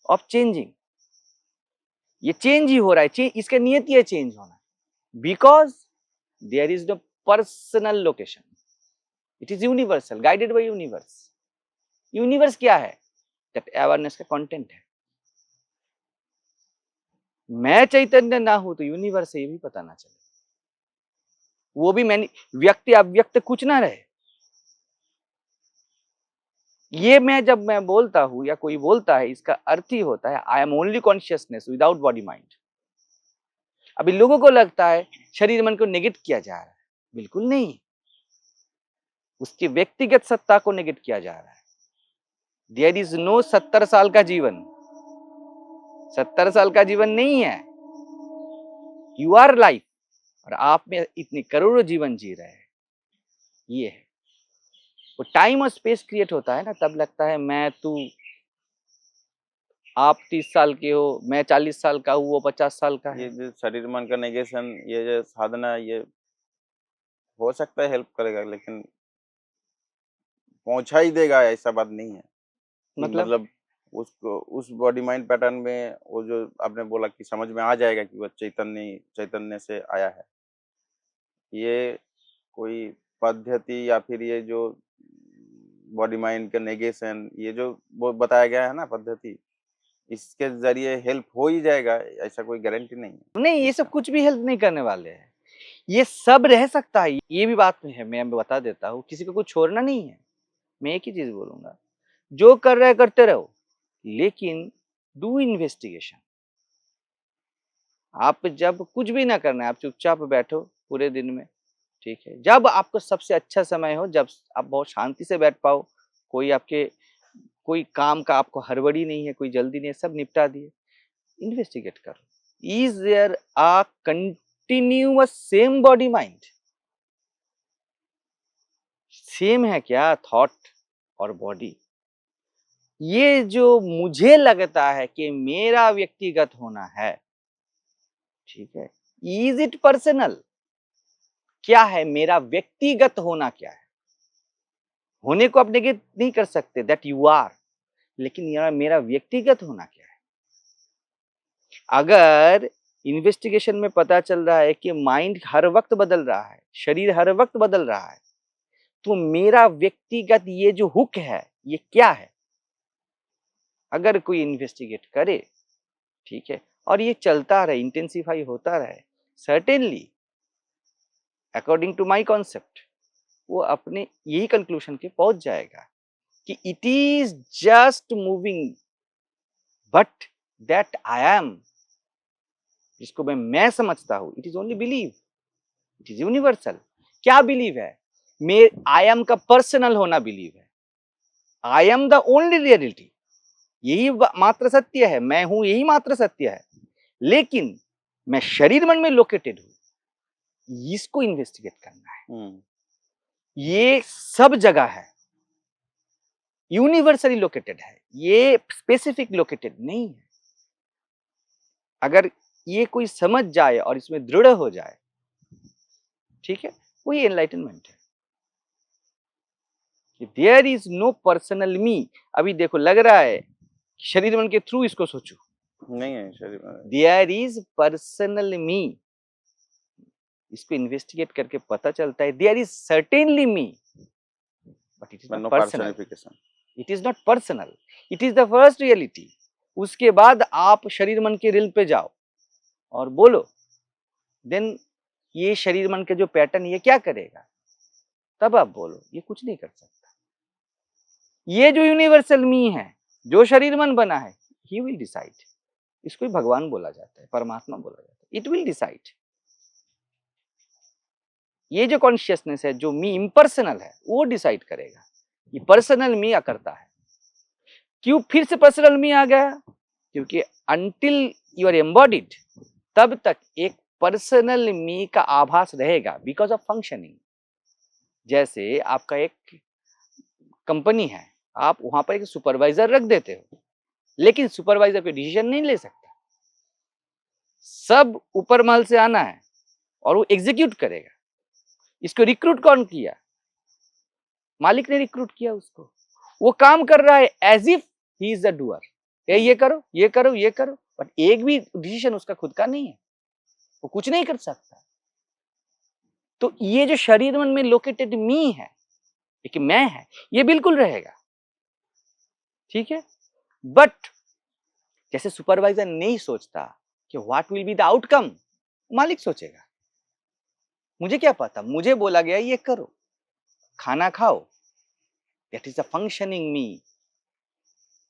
[SPEAKER 1] of changing. ये चेंज ही हो रहा है, इसका नियत ही है चेंज होना, because there is no personal location, it is universal, guided by universe. Universe क्या है? दैट अवेयरनेस का कंटेंट है। मैं चैतन्य ना हूं तो यूनिवर्स है, ये भी पता ना चले। वो भी मैंने व्यक्ति अव्यक्त कुछ ना रहे। ये मैं जब मैं बोलता हूं या कोई बोलता है, इसका अर्थ ही होता है I am only consciousness without body mind. अभी लोगों को लगता है शरीर मन को नेगेट किया जा रहा है, बिल्कुल नहीं, उसकी व्यक्तिगत सत्ता को नेगेट किया जा रहा है। देयर इज नो 70 साल का जीवन, 70 साल का जीवन नहीं है, यू आर लाइफ, और आप में इतनी करोड़ों जीवन जी रहे हैं, ये है वो टाइम और स्पेस क्रिएट होता है ना, तब लगता है मैं तू, आप 30 साल के हो, मैं 40 साल का हूँ, वो 50 साल का है।
[SPEAKER 2] ये जो शरीर मन का नेगेशन, ये जो साधना, ये हो सकता है हेल्प करेगा, लेकिन पहुंचा ही देगा ऐसा बात नहीं है। कि मतलब उसको उस बॉडी माइंड पैटर्न में वो जो आपने बोला कि समझ में आ जाएगा कि वो चैतन्य से आया है, ये कोई पद्धति या फिर ये जो बॉडी माइंड का नेगेशन, ये जो वो बताया गया है ना पद्धति, इसके जरिए हेल्प हो ही जाएगा, ऐसा कोई गारंटी नहीं है।
[SPEAKER 1] नहीं, ये सब कुछ भी हेल्प नहीं करने वाले हैं, ये सब रह सकता है, ये भी बात है, मैं बता देता हूँ, किसी को कुछ छोड़ना नहीं है। मैं एक ही चीज बोलूंगा, जो कर रहे करते रहो, लेकिन डू इन्वेस्टिगेशन। आप जब कुछ भी ना करना है, आप चुपचाप बैठो पूरे दिन में, ठीक है, जब आपको सबसे अच्छा समय हो, जब आप बहुत शांति से बैठ पाओ, कोई काम का आपको हड़बड़ी नहीं है, कोई जल्दी नहीं है, सब निपटा दिए, इन्वेस्टिगेट करो, is there a continuous same body mind, same है क्या थॉट और बॉडी? ये जो मुझे लगता है कि मेरा व्यक्तिगत होना है, ठीक है, इज इट पर्सनल? क्या है मेरा व्यक्तिगत होना, क्या है? होने को आप नेगेट नहीं कर सकते, दैट यू आर, लेकिन यार मेरा व्यक्तिगत होना क्या है? अगर इन्वेस्टिगेशन में पता चल रहा है कि माइंड हर वक्त बदल रहा है, शरीर हर वक्त बदल रहा है, तो मेरा व्यक्तिगत ये जो हुक है, ये क्या है? अगर कोई इन्वेस्टिगेट करे, ठीक है, और ये चलता रहे, इंटेंसिफाई होता रहे, certainly according to my concept, वो अपने यही कंक्लूजन के पहुंच जाएगा कि it is just moving, but that I am, जिसको मैं समझता हूं, it is only believe, it is universal. क्या बिलीव है? आई एम का पर्सनल होना बिलीव है, I am the only reality, यही मात्र सत्य है, मैं हूं यही मात्र सत्य है, लेकिन मैं शरीर मन में लोकेटेड हूं, इसको इन्वेस्टिगेट करना है। ये सब जगह है, यूनिवर्सली लोकेटेड है, ये स्पेसिफिक लोकेटेड नहीं है। अगर ये कोई समझ जाए और इसमें दृढ़ हो जाए, ठीक है, वही एनलाइटनमेंट है कि देयर इज नो पर्सनल मी। अभी देखो लग रहा है शरीर मन के थ्रू इसको सोचो,
[SPEAKER 2] नहीं है शरीर,
[SPEAKER 1] देयर इज पर्सनल मी, इसको इन्वेस्टिगेट करके पता चलता है there is certainly me, but it is not personal, it is not personal, it is the first reality. उसके बाद आप शरीर मन के रिल पे जाओ और बोलो, देन ये शरीर मन के जो पैटर्न ये क्या करेगा, तब आप बोलो, ये कुछ नहीं कर सकता। ये जो यूनिवर्सल मी है, जो शरीर मन बना है, ही विल डिसाइड, इसको ही भगवान बोला जाता है, परमात्मा बोला जाता है, इट विल डिसाइड। ये जो कॉन्शियसनेस है, जो मी इम्पर्सनल है, वो डिसाइड करेगा, ये पर्सनल मी करता है। क्यों फिर से पर्सनल मी आ गया? क्योंकि अंटिल यू आर एम्बॉडीड, तब तक एक पर्सनल मी का आभास रहेगा, बिकॉज ऑफ फंक्शनिंग। जैसे आपका एक कंपनी है, आप वहां पर एक सुपरवाइजर रख देते हो, लेकिन सुपरवाइजर कोई डिसीजन नहीं ले सकता, सब ऊपर महल से आना है और वो एग्जीक्यूट करेगा। इसको रिक्रूट कौन किया? मालिक ने रिक्रूट किया उसको, वो काम कर रहा है as if he is the doer, ये करो ये करो ये करो, बट एक भी डिसीजन उसका खुद का नहीं है, वो कुछ नहीं कर सकता। तो ये जो शरीर मन में लोकेटेड मी है, एक मैं है, ये बिल्कुल रहेगा, ठीक है। बट जैसे सुपरवाइजर नहीं सोचता कि what will be the outcome, मालिक सोचेगा, मुझे क्या पता, मुझे बोला गया ये करो, खाना खाओ, that is the functioning me.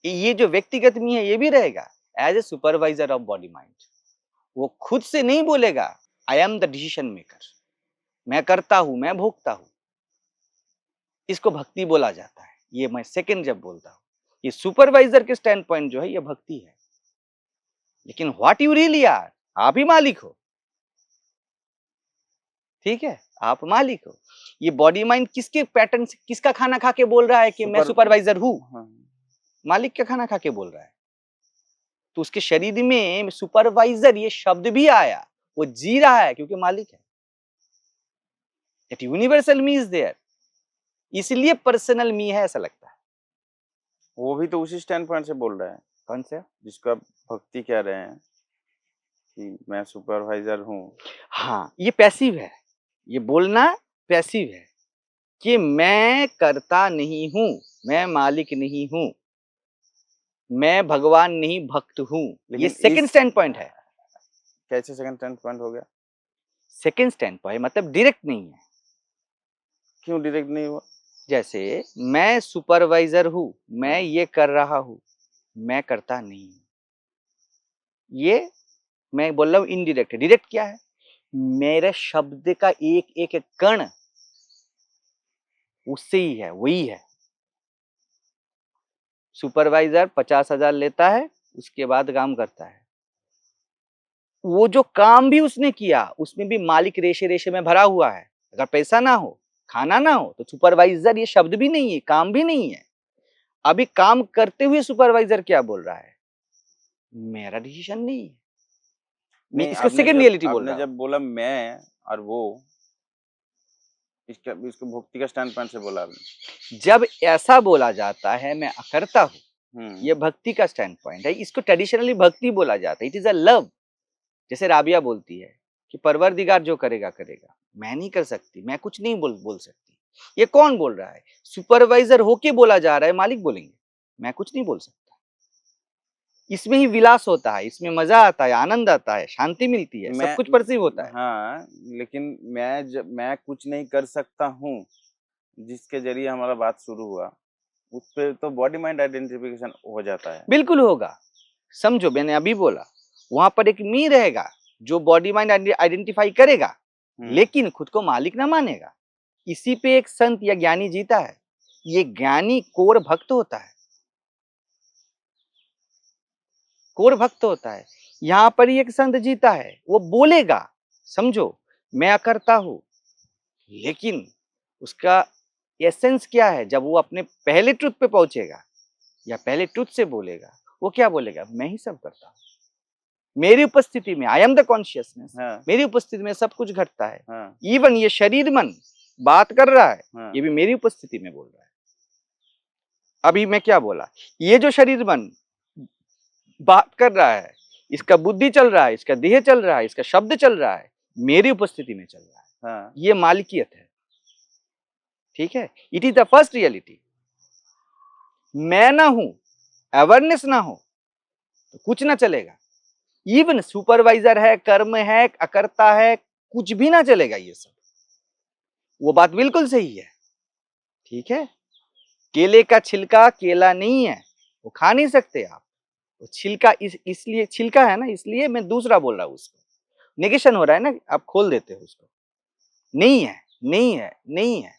[SPEAKER 1] ये जो व्यक्तिगत मी है, ये भी रहेगा as a supervisor of body mind. वो खुद से नहीं बोलेगा I am the decision maker, मैं करता हूं, मैं भोगता हूं। इसको भक्ति बोला जाता है। ये मैं सेकंड जब बोलता हूं, ये सुपरवाइजर के स्टैंड पॉइंट जो है ये भक्ति है। लेकिन व्हाट यू रियली आर, आप ही मालिक हो। ठीक है, आप मालिक हो। ये बॉडी माइंड किसके पैटर्न से, किसका खाना खा के बोल रहा है कि मैं सुपरवाइजर हूं?
[SPEAKER 2] हाँ।
[SPEAKER 1] मालिक का खाना खा के बोल रहा है। तो उसके शरीर में सुपरवाइजर ये शब्द भी आया, वो जी रहा है क्योंकि मालिक है। That universal me is there, इसलिए पर्सनल मी है ऐसा लगता है।
[SPEAKER 2] वो भी तो उसी स्टैंड पॉइंट से बोल रहा है।
[SPEAKER 1] कौन सा?
[SPEAKER 2] जिसको आप भक्ति कह रहे हैं कि मैं सुपरवाइजर हूँ।
[SPEAKER 1] हाँ, ये पैसिव है। ये बोलना पैसिव है कि मैं करता नहीं हूं, मैं मालिक नहीं हूं, मैं भगवान नहीं भक्त हूं। ये सेकंड स्टैंड पॉइंट है।
[SPEAKER 2] कैसे सेकंड स्टैंड पॉइंट हो गया?
[SPEAKER 1] सेकंड स्टैंड पॉइंट मतलब डायरेक्ट नहीं है।
[SPEAKER 2] क्यों डायरेक्ट नहीं हुआ?
[SPEAKER 1] जैसे मैं सुपरवाइजर हूं, मैं ये कर रहा हूं, मैं करता नहीं हूं। ये मैं बोल रहा हूं इनडायरेक्ट है। डायरेक्ट क्या है? मेरे शब्द का एक एक कण उससे ही है, वही है। सुपरवाइजर 50,000 लेता है, उसके बाद काम करता है। वो जो काम भी उसने किया उसमें भी मालिक रेशे रेशे में भरा हुआ है। अगर पैसा ना हो, खाना ना हो, तो सुपरवाइजर ये शब्द भी नहीं है, काम भी नहीं है। अभी काम करते हुए सुपरवाइजर क्या बोल रहा है? मेरा डिसीजन नहीं है। मैं इसको सेकंड रियलिटी बोल रहा हूं।
[SPEAKER 2] जब बोला मैं और वो, इसको भक्ति का स्टैंड पॉइंट से बोला आपने।
[SPEAKER 1] जब ऐसा बोला जाता है मैं करता हूं,
[SPEAKER 2] हम्म।
[SPEAKER 1] ये भक्ति का स्टैंड पॉइंट है। इसको ट्रेडिशनली भक्ति बोला जाता है। It is a love. जैसे राबिया बोलती है कि परवरदिगार जो करेगा करेगा, मैं नहीं कर सकती, मैं कुछ नहीं बोल सकती। ये कौन बोल रहा है? सुपरवाइजर होके बोला जा रहा है, मालिक बोलेंगे मैं कुछ नहीं बोल सकता। इसमें ही विलास होता है, इसमें मजा आता है, आनंद आता है, शांति मिलती है, सब कुछ परसीव होता है।
[SPEAKER 2] हाँ, लेकिन मैं कुछ नहीं कर सकता हूँ जिसके जरिए हमारा बात शुरू हुआ, उस पे तो बॉडी माइंड आइडेंटिफिकेशन हो जाता है।
[SPEAKER 1] बिल्कुल होगा। समझो, मैंने अभी बोला वहां पर एक मी रहेगा जो बॉडी माइंड आइडेंटिफाई करेगा, लेकिन खुद को मालिक ना मानेगा। इसी पे एक संत या ज्ञानी जीता है। ये ज्ञानी कोर भक्त होता है, कोर भक्त होता है। यहां पर ही एक संत जीता है, वो बोलेगा समझो मैं करता हूं, लेकिन उसका एसेंस क्या है? जब वो अपने पहले ट्रुथ पे पहुंचेगा या पहले ट्रुथ से बोलेगा, वो क्या बोलेगा? मैं ही सब करता हूं, मेरी उपस्थिति में, आई एम द कॉन्शियसनेस, मेरी उपस्थिति में सब कुछ घटता है। इवन ये शरीर मन बात कर रहा है, ये भी मेरी उपस्थिति में बोल रहा है। अभी मैं क्या बोला? ये जो शरीर मन बात कर रहा है, इसका बुद्धि चल रहा है, इसका देह चल रहा है, इसका शब्द चल रहा है, मेरी उपस्थिति में चल रहा है। ये मालिकियत है। ठीक है, it is the first reality. मैं ना हूं, अवेयरनेस ना हो तो कुछ ना चलेगा। इवन सुपरवाइजर है, कर्म है, अकर्ता है, कुछ भी ना चलेगा। ये सब वो बात बिल्कुल सही है। ठीक है, केले का छिलका केला नहीं है, वो खा नहीं सकते आप। वो छिलका इसलिए छिलका है ना, इसलिए मैं दूसरा बोल रहा हूं। उसको नेगेशन हो रहा है ना, आप खोल देते हो उसको। नहीं है, नहीं है, नहीं है।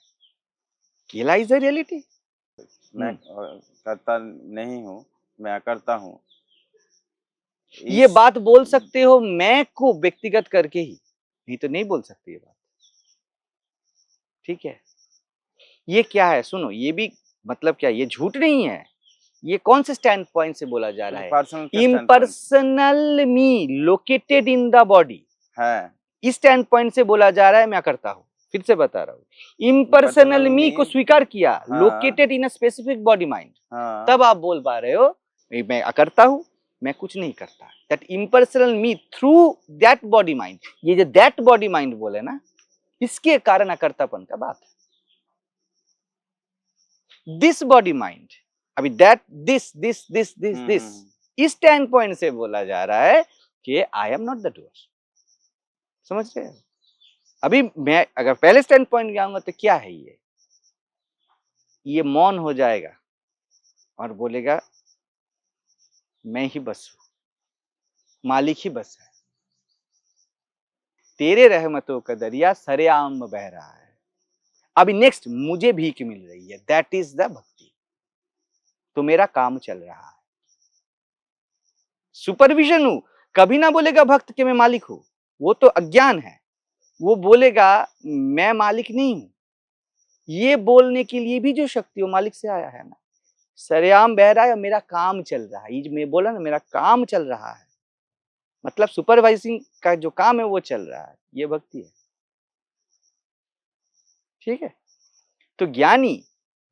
[SPEAKER 1] केला इज अ रियलिटी।
[SPEAKER 2] मैं करता नहीं हूँ, मैं करता हूँ।
[SPEAKER 1] ये बात बोल सकते हो मैं को व्यक्तिगत करके ही, नहीं तो नहीं बोल सकते ये बात। ठीक है, ये क्या है? सुनो, ये भी मतलब क्या, ये झूठ नहीं है। ये कौन से स्टैंड पॉइंट से बोला जा रहा है? Impersonal me located in the body है। इस स्टैंड पॉइंट से बोला जा रहा है मैं करता हूं। फिर से बता रहा हूं, इम्पर्सनल मी को स्वीकार किया, located in a specific body mind, तब आप बोल पा रहे हो मैं करता हूं, मैं कुछ नहीं करता। That impersonal me through that body mind, ये जो दैट बॉडी माइंड बोले ना, इसके कारण अकर्तापन का बात है। दिस बॉडी माइंड, अभी that this this this this this, इस स्टैंड पॉइंट से बोला जा रहा है कि I am not the doer. समझ रहे हो? अभी मैं अगर पहले स्टैंड पॉइंट जाऊंगा तो क्या है ये मौन हो जाएगा और बोलेगा मैं ही बस हूं, मालिक ही बस है। तेरे रहमतों का दरिया सरेआम बह रहा है। अभी नेक्स्ट मुझे भीख मिल रही है, दैट इज द भक्ति। तो मेरा काम चल रहा है, सुपरविजन हूं। कभी ना बोलेगा भक्त कि मैं मालिक हूं, वो तो अज्ञान है। वो बोलेगा मैं मालिक नहीं हूं। ये बोलने के लिए भी जो शक्ति वो मालिक से आया है ना, सरेआम बह रहा है और मेरा काम चल रहा है। ये जो मैं बोला ना, मेरा काम चल रहा है, मतलब सुपरवाइजिंग का जो काम है वो चल रहा है, ये भक्ति है। ठीक है। तो ज्ञानी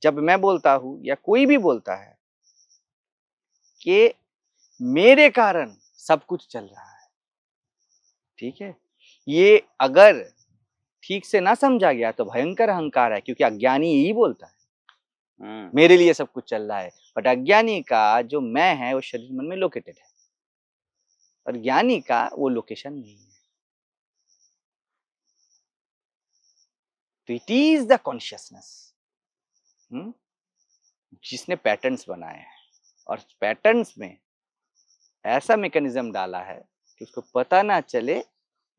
[SPEAKER 1] जब मैं बोलता हूं या कोई भी बोलता है कि मेरे कारण सब कुछ चल रहा है, ठीक है, ये अगर ठीक से ना समझा गया तो भयंकर अहंकार है, क्योंकि अज्ञानी यही बोलता है मेरे लिए सब कुछ चल रहा है। बट अज्ञानी का जो मैं है वो शरीर मन में लोकेटेड है, और ज्ञानी का वो लोकेशन नहीं है। तो इट इज द कॉन्शियसनेस जिसने पैटर्न्स बनाए हैं, और पैटर्न्स में ऐसा मैकेनिज्म डाला है कि उसको पता ना चले।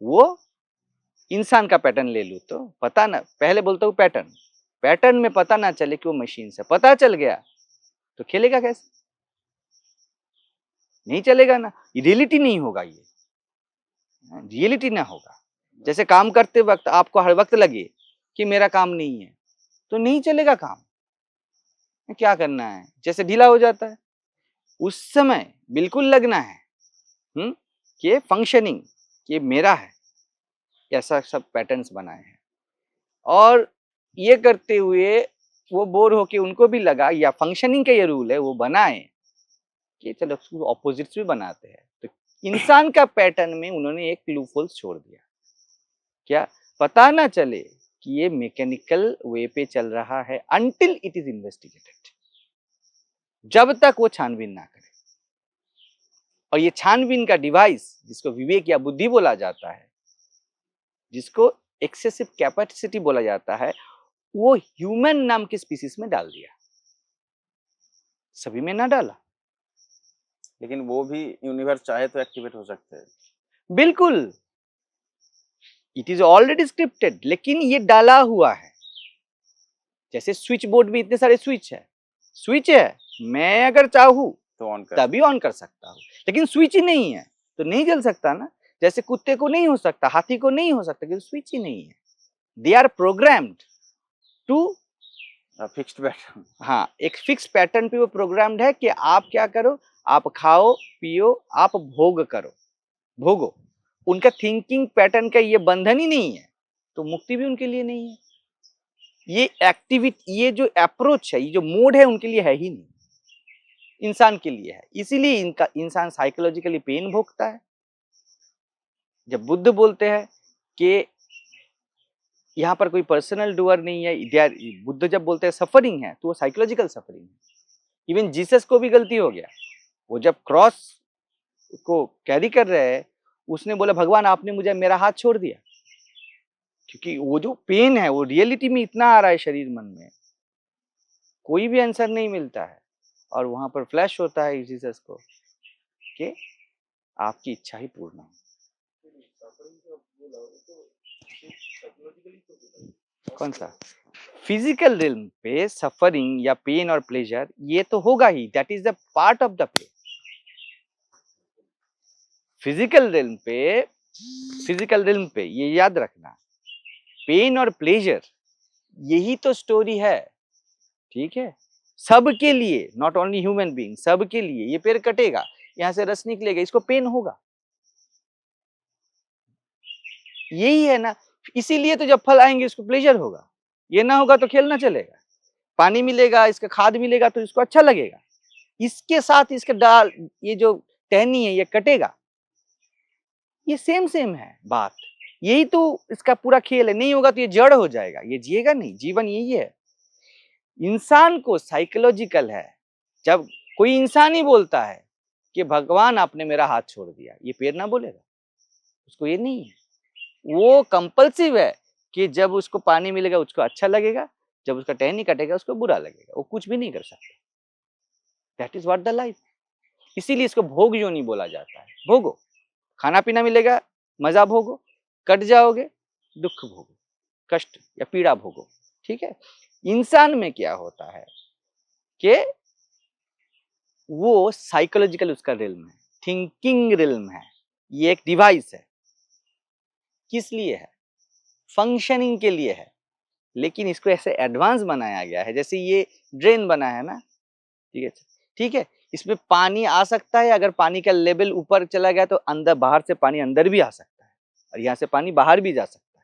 [SPEAKER 1] वो इंसान का पैटर्न ले लूं तो पता ना, पहले बोलता हूं पैटर्न में पता ना चले कि वो मशीन से, पता चल गया तो खेलेगा कैसे? नहीं चलेगा ना, रियलिटी नहीं होगा, ये रियलिटी ना होगा। जैसे काम करते वक्त आपको हर वक्त लगे कि मेरा काम नहीं है, तो नहीं चलेगा काम। क्या करना है, जैसे ढीला हो जाता है उस समय बिल्कुल लगना है कि फंक्शनिंग ये मेरा है। ऐसा सब पैटर्न्स बनाए हैं, और ये करते हुए वो बोर होके उनको भी लगा, या फंक्शनिंग का ये रूल है वो बनाए कि चलो उसको ऑपोजिट्स भी बनाते हैं। तो इंसान का पैटर्न में उन्होंने एक लूपहोल्स छोड़ दिया, क्या पता ना चले कि ये मैकेनिकल वे पे चल रहा है अनटिल इट इज इन्वेस्टिगेटेड, जब तक वो छानबीन ना करे। और ये छानबीन का डिवाइस जिसको विवेक या बुद्धि बोला जाता है, जिसको एक्सेसिव कैपेसिटी बोला जाता है, वो ह्यूमन नाम के स्पीसीज में डाल दिया, सभी में ना डाला।
[SPEAKER 2] लेकिन वो भी यूनिवर्स चाहे तो एक्टिवेट हो सकते हैं।
[SPEAKER 1] बिल्कुल, इट इज ऑलरेडी स्क्रिप्टेड, लेकिन ये डाला हुआ है। जैसे स्विच बोर्ड में इतने सारे स्विच है, मैं अगर चाहूं
[SPEAKER 2] तो ऑन कर
[SPEAKER 1] तभी ऑन कर सकता हूं, लेकिन स्विच ही नहीं है तो नहीं जल सकता ना। जैसे कुत्ते को नहीं हो सकता, हाथी को नहीं हो सकता, क्योंकि स्विच ही नहीं है। They are programmed to
[SPEAKER 2] fixed pattern.
[SPEAKER 1] हाँ, एक फिक्स पैटर्न पे वो प्रोग्राम्ड है कि आप क्या करो, आप खाओ पियो, आप भोग करो, भोगो। उनका थिंकिंग पैटर्न का ये बंधन ही नहीं है, तो मुक्ति भी उनके लिए नहीं है। ये एक्टिविटी, ये जो अप्रोच है, ये जो मोड है, उनके लिए है ही नहीं, इंसान के लिए है। इसीलिए इनका इंसान साइकोलॉजिकली पेन भोगता है। जब बुद्ध बोलते हैं कि यहाँ पर कोई पर्सनल डूअर नहीं है, बुद्ध जब बोलते हैं सफरिंग है, तो वो साइकोलॉजिकल सफरिंग है। इवन जीसस को भी गलती हो गया, वो जब क्रॉस को कैरी कर रहे हैं, उसने बोला भगवान आपने मुझे मेरा हाथ छोड़ दिया, क्योंकि वो जो पेन है वो रियलिटी में इतना आ रहा है शरीर मन में, कोई भी आंसर नहीं मिलता है। और वहां पर फ्लैश होता है जीसस को कि आपकी इच्छा ही पूर्ण हो। कौन सा फिजिकल रिल्म पे सफरिंग या पेन और प्लेजर, ये तो होगा ही, that is the part of the play. Physical realm पे ये याद रखना, पेन और प्लेजर यही तो स्टोरी है, ठीक है, सबके लिए, नॉट ओनली ह्यूमन बीइंग, सबके लिए। ये पेड़ कटेगा, यहां से रस निकलेगा, इसको पेन होगा, यही है ना। इसीलिए तो जब फल आएंगे इसको प्लेजर होगा, ये ना होगा तो खेल ना चलेगा। पानी मिलेगा, इसका खाद मिलेगा तो इसको अच्छा लगेगा, इसके साथ इसके डाल, ये जो टहनी है ये कटेगा, ये सेम है बात। यही तो इसका पूरा खेल है। नहीं होगा तो ये जड़ हो जाएगा, ये जिएगा नहीं। जीवन यही है। इंसान को साइकोलॉजिकल है। जब कोई इंसान ही बोलता है कि भगवान आपने मेरा हाथ छोड़ दिया, ये पेड़ ना बोलेगा, उसको ये नहीं है। वो कंपल्सिव है कि जब उसको पानी मिलेगा उसको अच्छा लगेगा, जब उसका टहनी कटेगा उसको बुरा लगेगा, वो कुछ भी नहीं कर सकता। That is what the life. इसीलिए इसको भोग योनि बोला जाता है। भोगो, खाना पीना मिलेगा, मजा भोगो, कट जाओगे, दुख भोगो, कष्ट या पीड़ा भोगो। ठीक है, इंसान में क्या होता है कि वो साइकोलॉजिकल उसका रिल्म है, थिंकिंग रिल्म है, ये एक डिवाइस है। किस लिए है? फंक्शनिंग के लिए है। लेकिन इसको ऐसे एडवांस बनाया गया है, जैसे ये ड्रेन बना है ना, ठीक है, ठीक है, इसमें पानी आ सकता है, अगर पानी का लेवल ऊपर चला गया तो अंदर, बाहर से पानी अंदर भी आ सकता है और यहाँ से पानी बाहर भी जा सकता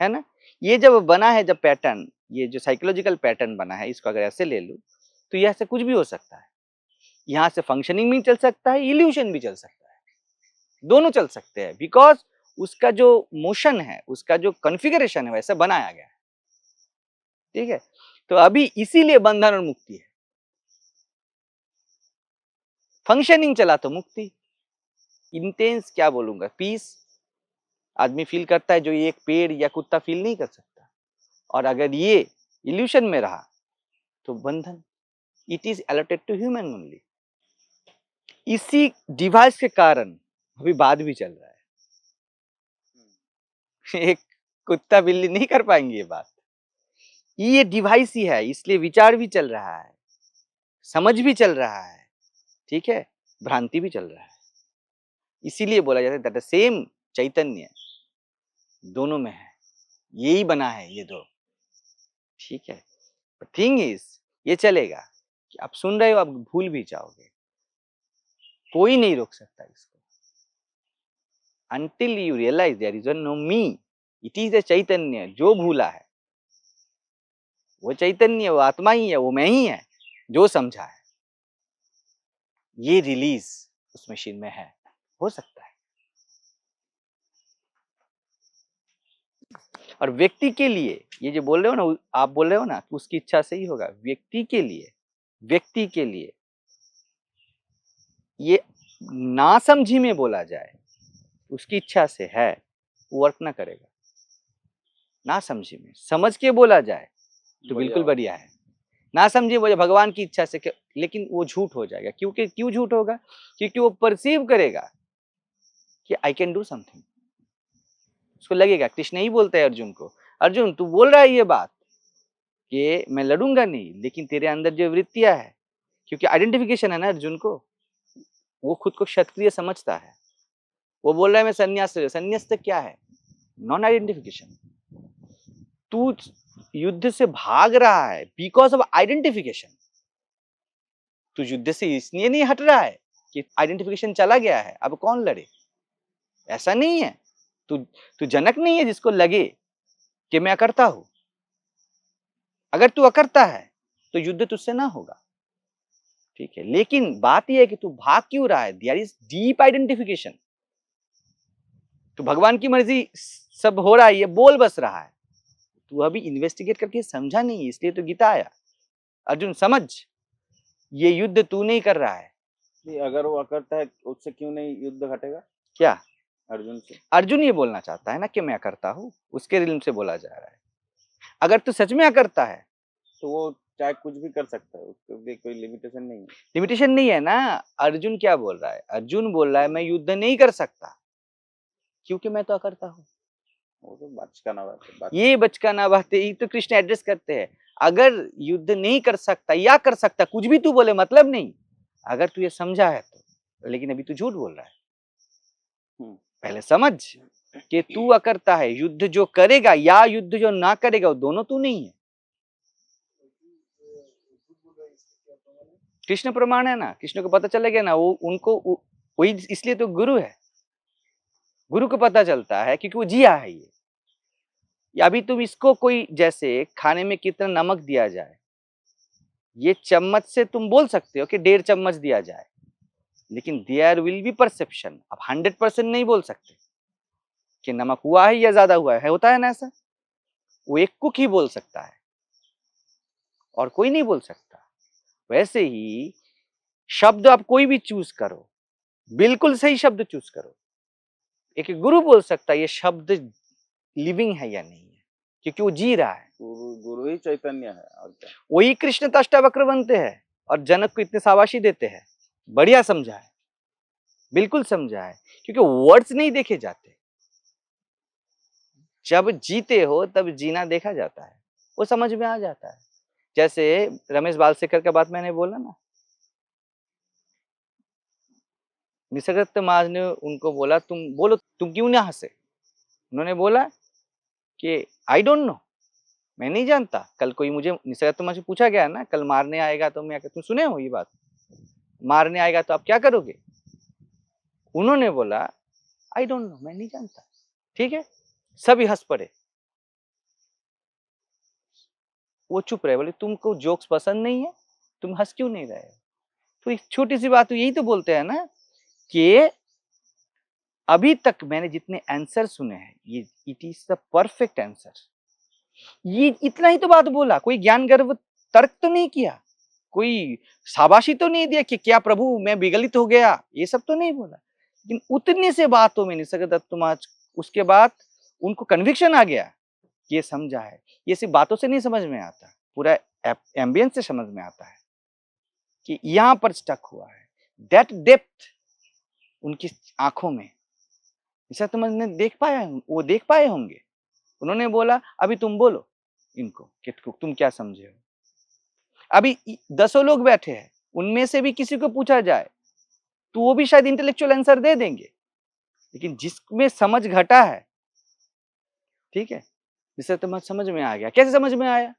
[SPEAKER 1] है ना। ये जब बना है, जब पैटर्न, ये जो साइकोलॉजिकल पैटर्न बना है, इसको अगर ऐसे ले लूं तो यहाँ से कुछ भी हो सकता है। यहाँ से फंक्शनिंग भी चल सकता है, इल्यूशन भी चल सकता है, दोनों चल सकते हैं, बिकॉज उसका जो मोशन है, उसका जो कॉन्फ़िगरेशन है, वैसा बनाया गया है। ठीक है, तो अभी इसीलिए बंधन और मुक्ति है। फंक्शनिंग चला तो मुक्ति, इंटेंस क्या बोलूंगा, पीस आदमी फील करता है, जो ये एक पेड़ या कुत्ता फील नहीं कर सकता। और अगर ये इल्यूशन में रहा तो बंधन। It is allotted to human only. इसी डिवाइस के कारण अभी बात भी चल रहा है। एक कुत्ता बिल्ली नहीं कर पाएंगे ये बात, ये डिवाइस ही है, इसलिए विचार भी चल रहा है, समझ भी चल रहा है, ठीक है, भ्रांति भी चल रहा है। इसीलिए बोला जाता है दैट द सेम चैतन्य दोनों में है, यही बना है ये दो। ठीक है, थिंग इज ये चलेगा कि आप सुन रहे हो, आप भूल भी जाओगे, कोई नहीं रोक सकता इसको। until you realize there is no me, it is a चैतन्य जो भूला है, वो चैतन्य, वो आत्मा ही है, वो मैं ही है जो समझा है। ये रिलीज उस मशीन में है, हो सकता है। और व्यक्ति के लिए ये जो बोल रहे हो ना, आप बोल रहे हो ना, तो उसकी इच्छा से ही होगा। व्यक्ति के लिए ये ना समझी में बोला जाए, उसकी इच्छा से है, वर्क ना करेगा। ना समझी में, समझ के बोला जाए तो बिल्कुल बढ़िया है। ना समझे वो भगवान की इच्छा से, लेकिन वो झूठ हो जाएगा। क्योंकि क्यों झूठ होगा? क्योंकि वो परसीव करेगा कि आई कैन डू समथिंग। उसको लगेगा, कृष्ण ही बोलते हैं अर्जुन को, अर्जुन तू बोल रहा है ये बात कि मैं लड़ूंगा नहीं, लेकिन तेरे अंदर जो वृत्तियां है, क्योंकि आइडेंटिफिकेशन है ना अर्जुन को, वो खुद को क्षत्रिय समझता है। वो बोल रहा है मैं संन्यास, संन्यास क्या है? Non identification. तू युद्ध से भाग रहा है बिकॉज ऑफ आइडेंटिफिकेशन। तू युद्ध से इसलिए नहीं हट रहा है कि आइडेंटिफिकेशन चला गया है, अब कौन लड़े, ऐसा नहीं है। तू जनक नहीं है जिसको लगे कि मैं अकर्ता हूं। अगर तू अकर्ता है तो युद्ध तुझसे ना होगा, ठीक है। लेकिन बात यह है कि तू भाग क्यों रहा है? There is deep identification. तो भगवान की मर्जी सब हो रहा है, ये बोल बस रहा है, तू अभी इन्वेस्टिगेट करके समझा नहीं, इसलिए तो गीता आया। अर्जुन समझ, ये युद्ध तू नहीं कर रहा है।
[SPEAKER 2] अगर वो अकर्ता है उससे क्यों नहीं युद्ध घटेगा?
[SPEAKER 1] क्या
[SPEAKER 2] अर्जुन से?
[SPEAKER 1] अर्जुन ये बोलना चाहता है ना कि मैं अकर्ता हूं, उसके रिल्म से बोला जा रहा है। अगर तू सच में अकर्ता है
[SPEAKER 2] तो वो चाहे कुछ भी कर सकता है, उसके कोई लिमिटेशन नहीं है।
[SPEAKER 1] लिमिटेशन नहीं है ना। अर्जुन क्या बोल रहा है? अर्जुन बोल रहा है मैं युद्ध नहीं कर सकता क्योंकि मैं तो अकर्ता हूं।
[SPEAKER 2] वो तो बचकाना बात है,
[SPEAKER 1] ये बचकाना बात है, ये तो कृष्ण एड्रेस करते हैं। अगर युद्ध नहीं कर सकता या कर सकता, कुछ भी तू बोले मतलब नहीं, अगर तू ये समझा है तो। लेकिन अभी तू झूठ बोल रहा है। पहले समझ कि तू अकर्ता है। युद्ध जो करेगा या युद्ध जो ना करेगा, वो दोनों तू नहीं है। कृष्ण प्रमाण है ना, कृष्ण को पता चलेगा ना, वो उनको वही, इसलिए तो गुरु है। गुरु को पता चलता है क्योंकि वो जिया है ये। या अभी तुम इसको कोई, जैसे खाने में कितना नमक दिया जाए, ये चम्मच से तुम बोल सकते हो कि 1.5 चम्मच दिया जाए, लेकिन देयर विल बी परसेप्शन। आप 100% नहीं बोल सकते कि नमक हुआ है या ज्यादा हुआ है, होता है ना ऐसा। वो एक कुक ही बोल सकता है और कोई नहीं बोल सकता। वैसे ही शब्द आप कोई भी चूज करो, बिल्कुल सही शब्द चूज करो। एक गुरु बोल सकता है ये शब्द लिविंग है या नहीं है, क्योंकि वो जी रहा है।
[SPEAKER 2] गुरु ही चैतन्य है और क्या।
[SPEAKER 1] वही कृष्ण अष्टावक्र बनते हैं और जनक को इतने शाबाशी देते हैं। बढ़िया समझा है, बिल्कुल समझा है, क्योंकि वर्ड्स नहीं देखे जाते, जब जीते हो तब जीना देखा जाता है, वो समझ में आ जाता है। जैसे रमेश बालसेकर का बात मैंने बोला ना, निसर्गदत्त महाराज ने उनको बोला तुम बोलो तुम क्यों ना हंसे। उन्होंने बोला कि आई डोंट नो, मैं नहीं जानता। कल कोई मुझे निसर्गदत्त महाराज से पूछा गया ना, कल मारने आएगा तो मैं, तुम सुने हो ये बात, मारने आएगा तो आप क्या करोगे। उन्होंने बोला आई डोंट नो, मैं नहीं जानता। ठीक है, सभी हंस पड़े, वो चुप रहे, बोले तुमको जोक्स पसंद नहीं है, तुम हंस क्यों नहीं रहे हो। तो एक छोटी सी बात, तो यही तो बोलते हैं ना कि अभी तक मैंने जितने आंसर सुने हैं, ये it is the perfect answer. ये इतना ही तो बात बोला, कोई ज्ञान गर्व तर्क तो नहीं किया, कोई शाबाशी तो नहीं दिया कि क्या प्रभु मैं विगलित हो गया, ये सब तो नहीं बोला। लेकिन उतने से बातों में निसर्गदत्त महाराज, उसके बाद उनको कन्विक्शन आ गया, ये समझा है। ये सिर्फ बातों से नहीं समझ में आता, पूरा एम्बियंस से समझ में आता है कि यहां पर स्टक हुआ है। दैट डेप्थ उनकी आंखों में निसर्गदत्त महाराज ने देख पाया, वो देख पाए होंगे। उन्होंने बोला अभी तुम बोलो इनको कि तुम क्या समझे हो। अभी 10 लोग बैठे हैं, उनमें से भी किसी को पूछा जाए तो वो भी शायद इंटेलेक्चुअल आंसर दे देंगे, लेकिन जिसमें समझ घटा है, ठीक है, जिससे तुम्हें समझ में आ गया। कैसे समझ में आया,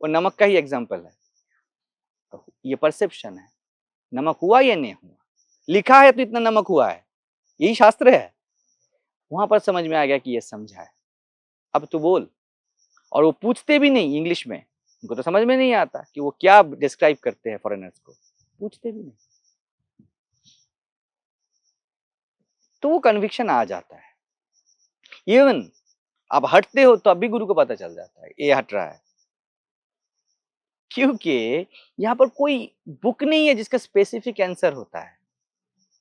[SPEAKER 1] वो नमक का ही एग्जाम्पल है। ये परसेप्शन है, नमक हुआ या नहीं हुआ, लिखा है तो इतना नमक हुआ है, यही शास्त्र है। वहां पर समझ में आ गया कि ये समझा है, अब तू बोल। और वो पूछते भी नहीं इंग्लिश में, उनको तो समझ में नहीं आता कि वो क्या डिस्क्राइब करते हैं फॉरेनर्स को, पूछते भी नहीं, तो वो कन्विक्शन आ जाता है। इवन आप हटते हो तो अब भी गुरु को पता चल जाता है ये हट रहा है, क्योंकि यहाँ पर कोई बुक नहीं है जिसका स्पेसिफिक आंसर होता है,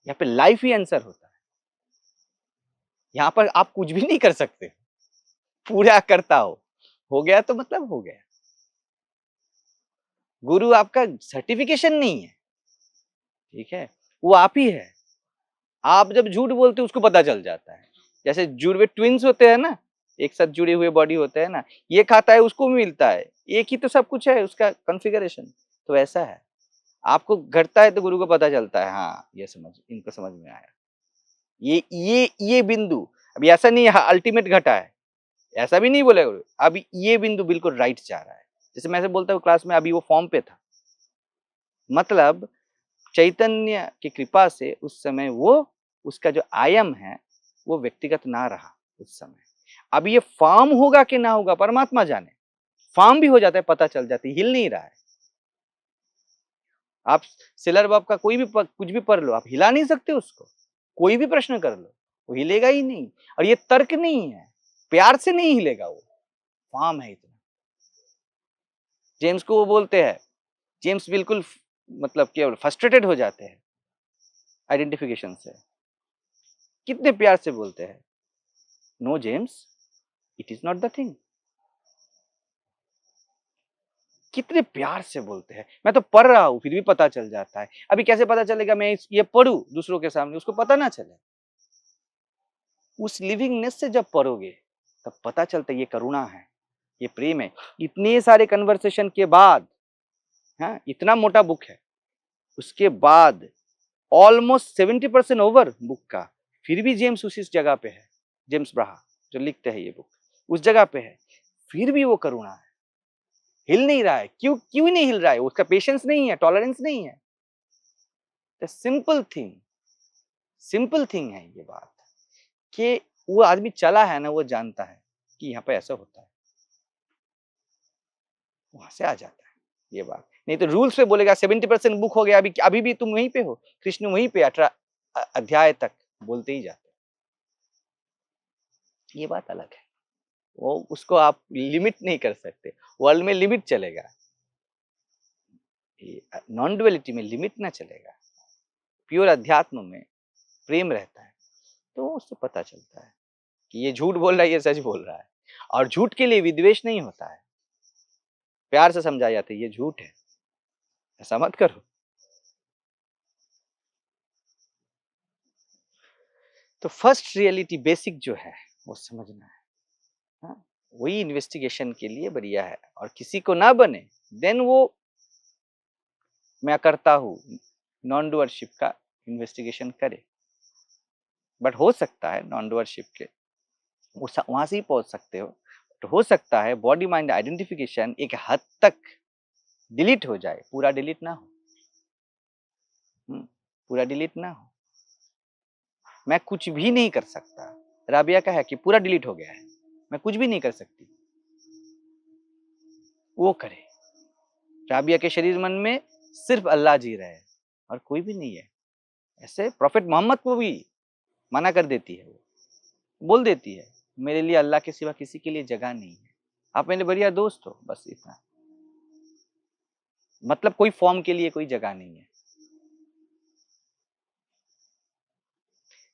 [SPEAKER 1] यहाँ पे लाइफ ही आंसर होता है। यहाँ पर आप कुछ भी नहीं कर सकते, पूरा करता हो गया तो मतलब हो गया। गुरु आपका सर्टिफिकेशन नहीं है, ठीक है, वो आप ही है। आप जब झूठ बोलते हो उसको पता चल जाता है। जैसे जुड़वे ट्विंस होते हैं ना, एक साथ जुड़े हुए बॉडी होते हैं ना, ये खाता है उसको भी मिलता है, एक ही तो सब कुछ है उसका कॉन्फ़िगरेशन। तो ऐसा है, आपको घटता है तो गुरु को पता चलता है, हाँ ये समझ, इनको समझ में आया। ये बिंदु अभी ऐसा नहीं है अल्टीमेट घटा है, ऐसा भी नहीं बोलेगा गुरु, अभी ये बिंदु बिल्कुल राइट जा रहा है। जैसे मैं से बोलता हूँ क्लास में, अभी वो फॉर्म पे था, मतलब चैतन्य की कृपा से उस समय वो, उसका जो आयम है वो व्यक्तिगत ना रहा उस समय। अब ये फॉर्म होगा कि ना होगा परमात्मा जाने, फॉर्म भी हो जाता है, पता चल जाता है, हिल नहीं रहा है। आप सिलर बाप का कोई भी कुछ भी पढ़ लो, आप हिला नहीं सकते उसको, कोई भी प्रश्न कर लो वो हिलेगा ही नहीं। और ये तर्क नहीं है, प्यार से नहीं हिलेगा, वो फॉर्म है इतना। जेम्स को वो बोलते हैं, जेम्स बिल्कुल मतलब केवल फ्रस्ट्रेटेड हो जाते हैं आइडेंटिफिकेशन से, कितने प्यार से बोलते हैं, no James it is not the thing. कितने प्यार से बोलते हैं, मैं तो पढ़ रहा हूं फिर भी पता चल जाता है। अभी कैसे पता चलेगा मैं ये पढ़ूं दूसरों के सामने, उसको पता ना चले। उस लिविंगनेस से जब पढ़ोगे तब पता चलता है ये करुणा है, ये प्रेम है। इतने सारे कन्वर्सेशन के बाद, हाँ इतना मोटा बुक है, उसके बाद ऑलमोस्ट 70% ओवर बुक का, फिर भी जेम्स उसी जगह पे है। जेम्स ब्राहा जो लिखते हैं ये बुक, उस जगह पे है, फिर भी वो करुणा है, हिल नहीं रहा है। क्यों क्यों नहीं हिल रहा है, उसका पेशेंस नहीं है, टॉलरेंस नहीं है। सिंपल थिंग है ये बात, कि वो आदमी चला है ना, वो जानता है कि यहाँ पे ऐसा होता है, वहां से आ जाता है ये बात। नहीं तो रूल्स पे बोलेगा 70% बुक हो गया, अभी भी तुम वहीं पे हो, कृष्ण वहीं पे 18 अध्याय तक बोलते ही जाते, ये बात अलग है। वो उसको आप लिमिट नहीं कर सकते, वर्ल्ड में लिमिट चलेगा, नॉन डुअलिटी में लिमिट ना चलेगा। प्योर अध्यात्म में प्रेम रहता है, तो उससे पता चलता है कि ये झूठ बोल रहा है, ये सच बोल रहा है। और झूठ के लिए विद्वेष नहीं होता है, प्यार से समझाया जाता है ये झूठ है, ऐसा मत करो। तो फर्स्ट रियलिटी बेसिक जो है वो समझना है, हाँ, वही इन्वेस्टिगेशन के लिए बढ़िया है। और किसी को ना बने देन वो मैं करता हूँ नॉन डूअरशिप का इन्वेस्टिगेशन करे। बट हो सकता है नॉन डूअरशिप के वहां से ही पहुंच सकते हो, तो हो सकता है बॉडी माइंड आइडेंटिफिकेशन एक हद तक डिलीट हो जाए, पूरा डिलीट ना हो। पूरा डिलीट ना हो। मैं कुछ भी नहीं कर सकता। राबिया का है कि पूरा डिलीट हो गया है, मैं कुछ भी नहीं कर सकती, वो करे। राबिया के शरीर मन में सिर्फ अल्लाह जी रहे हैं और कोई भी नहीं है। ऐसे प्रॉफेट मोहम्मद को भी मना कर देती है, वो बोल देती है मेरे लिए अल्लाह के सिवा किसी के लिए जगह नहीं है, आप मेरे बढ़िया दोस्त हो, बस इतना। मतलब कोई फॉर्म के लिए कोई जगह नहीं है।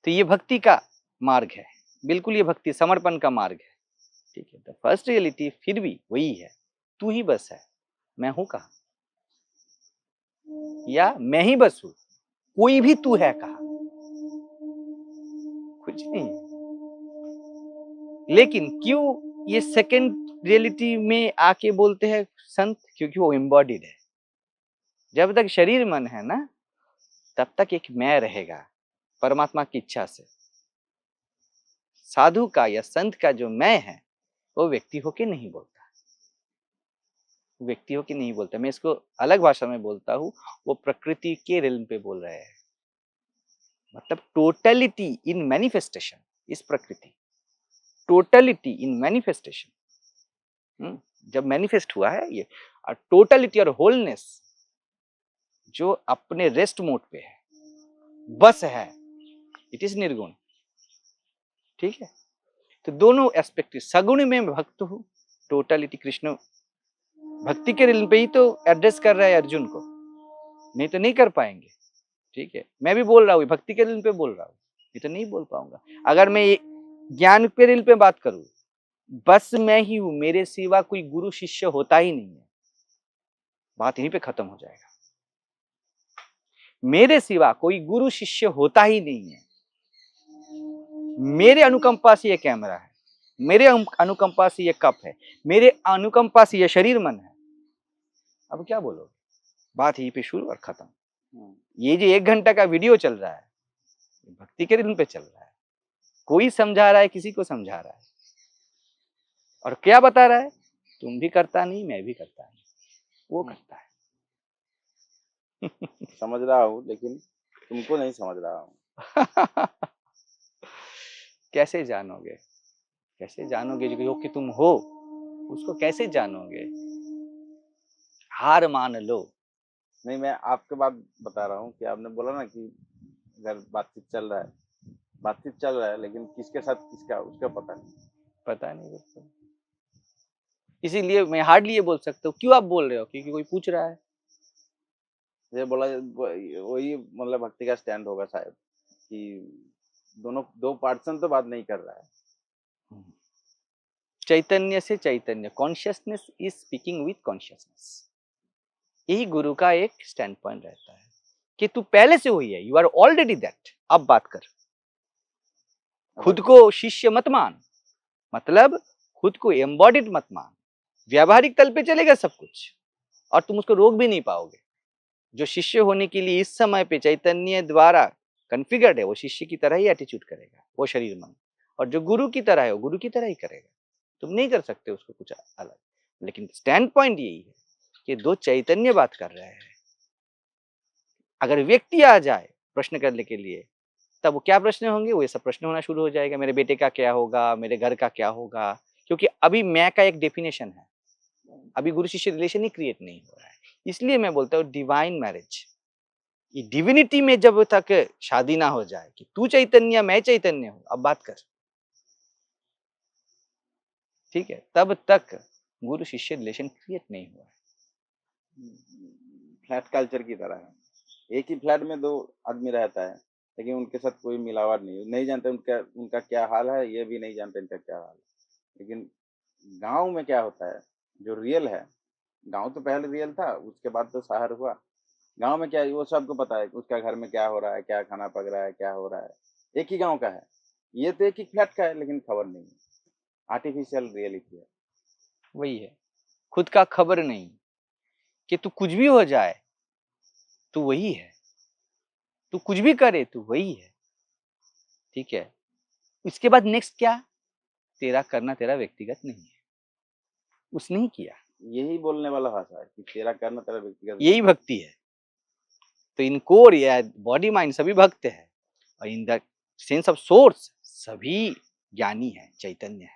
[SPEAKER 1] तो ये भक्ति का मार्ग है, बिल्कुल ये भक्ति समर्पण का मार्ग है। ठीक है, तो फर्स्ट रियलिटी फिर भी वही है, तू ही बस है, मैं हूं कहा, या मैं ही बस हूं, कोई भी तू है कहा, कुछ नहीं। लेकिन क्यों ये सेकंड रियलिटी में आके बोलते हैं संत? क्योंकि वो एम्बॉडीड है। जब तक शरीर मन है ना, तब तक एक मैं रहेगा परमात्मा की इच्छा से। साधु का या संत का जो मैं है वो व्यक्ति होके नहीं बोलता, व्यक्ति होके नहीं बोलता। मैं इसको अलग भाषा में बोलता हूँ, वो प्रकृति के रिल्म पे बोल रहे हैं। मतलब टोटलिटी इन मैनिफेस्टेशन इस प्रकृति, टोटलिटी इन मैनिफेस्टेशन। जब मैनिफेस्ट हुआ है ये, और टोटलिटी और होलनेस जो अपने रेस्ट मोड पे है, बस है, इट इज निर्गुण। ठीक है, तो दोनों एस्पेक्ट, सगुण में भक्त हूं, टोटलिटी कृष्ण भक्ति के रिल पे ही तो एड्रेस कर रहा है अर्जुन को, नहीं तो नहीं कर पाएंगे। ठीक है, मैं भी बोल रहा हूँ भक्ति के रिल पे बोल रहा हूँ, ये तो नहीं बोल पाऊंगा। अगर मैं ज्ञान के रिल पे बात करूं, बस मैं ही हूं, मेरे सिवा कोई गुरु शिष्य होता ही नहीं है, बात यहीं पे खत्म हो जाएगा। मेरे सिवा कोई गुरु शिष्य होता ही नहीं है। मेरे अनुकंपा से ये कैमरा है, मेरे अनुकंपा से ये कप है, मेरे अनुकंपा से ये शरीर मन है। अब क्या बोलोगे, बात यहीं पे शुरू और खत्म। ये जो 1 घंटा का वीडियो चल रहा है, भक्ति के रिल पे चल रहा है, कोई समझा रहा है, किसी को समझा रहा है, और क्या बता रहा है, तुम भी करता नहीं, मैं भी करता नहीं, वो करता है।
[SPEAKER 2] समझ रहा हूँ लेकिन तुमको नहीं समझ रहा हूँ।
[SPEAKER 1] कैसे जानोगे, कैसे जानोगे जो कि तुम हो, उसको कैसे जानोगे? हार मान लो।
[SPEAKER 2] नहीं, मैं आपके बात बता रहा हूँ कि आपने बोला ना कि अगर बातचीत चल रहा है लेकिन किसके साथ किसका उसका पता नहीं।
[SPEAKER 1] बिल्कुल। इसीलिए मैं हार्डली ये बोल सकता हूँ। क्यों आप बोल रहे हो? क्योंकि कोई पूछ रहा है।
[SPEAKER 2] ये बोला वही मतलब भक्ति का स्टैंड होगा शायद, कि दोनों दो पार्सन तो बात नहीं कर रहा है।
[SPEAKER 1] चैतन्य से चैतन्य, consciousness is speaking with consciousness, यही गुरु का एक स्टैंड पॉइंट रहता है कि तू पहले से हुई है, यू आर ऑलरेडी दैट। अब बात कर, खुद को शिष्य मत मान, मतलब खुद को एम्बॉडीड मत मान। व्यावहारिक तल पे चलेगा सब कुछ और तुम उसको रोक भी नहीं पाओगे। जो शिष्य होने के लिए इस समय पे चैतन्य द्वारा कॉन्फ़िगर्ड है, वो शिष्य की तरह ही एटीट्यूड करेगा, वो शरीर मन। और जो गुरु की तरह है, वो गुरु की तरह ही करेगा। तुम नहीं कर सकते उसको कुछ अलग। लेकिन स्टैंड पॉइंट यही है कि दो चैतन्य बात कर रहे हैं। अगर व्यक्ति आ जाए प्रश्न करने के लिए, तब वो क्या प्रश्न होंगे? वो ये सब प्रश्न होना शुरू हो जाएगा। मेरे बेटे का क्या होगा, मेरे घर का क्या होगा? क्योंकि अभी मैं का एक डेफिनेशन है, अभी गुरु शिष्य रिलेशन ही क्रिएट नहीं हो रहा है। इसलिए मैं बोलता हूँ डिवाइन मैरिज, ये डिविनिटी में जब तक शादी ना हो जाए कि तू चैतन्य मैं चैतन्य हूं, अब बात कर, ठीक है, तब तक गुरु शिष्य रिलेशन क्रिएट नहीं हुआ है।
[SPEAKER 2] फ्लैट कल्चर की तरह है, एक ही फ्लैट में 2 आदमी रहता है लेकिन उनके साथ कोई मिलावट नहीं जानते उनका क्या हाल है, ये भी नहीं जानते इनका क्या हाल है। लेकिन गांव में क्या होता है, जो रियल है, गांव तो पहले रियल था, उसके बाद तो शहर हुआ। गांव में क्या है, वो सबको पता है उसका घर में क्या हो रहा है, क्या खाना पक रहा है, क्या हो रहा है, एक ही गांव का है। ये तो एक ही फ्लैट का है लेकिन खबर नहीं है। आर्टिफिशियल रियलिटी है।
[SPEAKER 1] वही है, खुद का खबर नहीं कि तू कुछ भी हो जाए तू वही है, तू कुछ भी करे तू वही है। ठीक है, इसके बाद नेक्स्ट क्या, तेरा करना तेरा व्यक्तिगत नहीं है, उसने ही किया,
[SPEAKER 2] यही बोलने वाला भाषा है कि तेरा करना तेरा व्यक्तिगत।
[SPEAKER 1] यही भक्ति है। तो इन कोर या बॉडी माइंड सभी भक्त है, और in the sense of source सभी ज्ञानी है, चैतन्य है।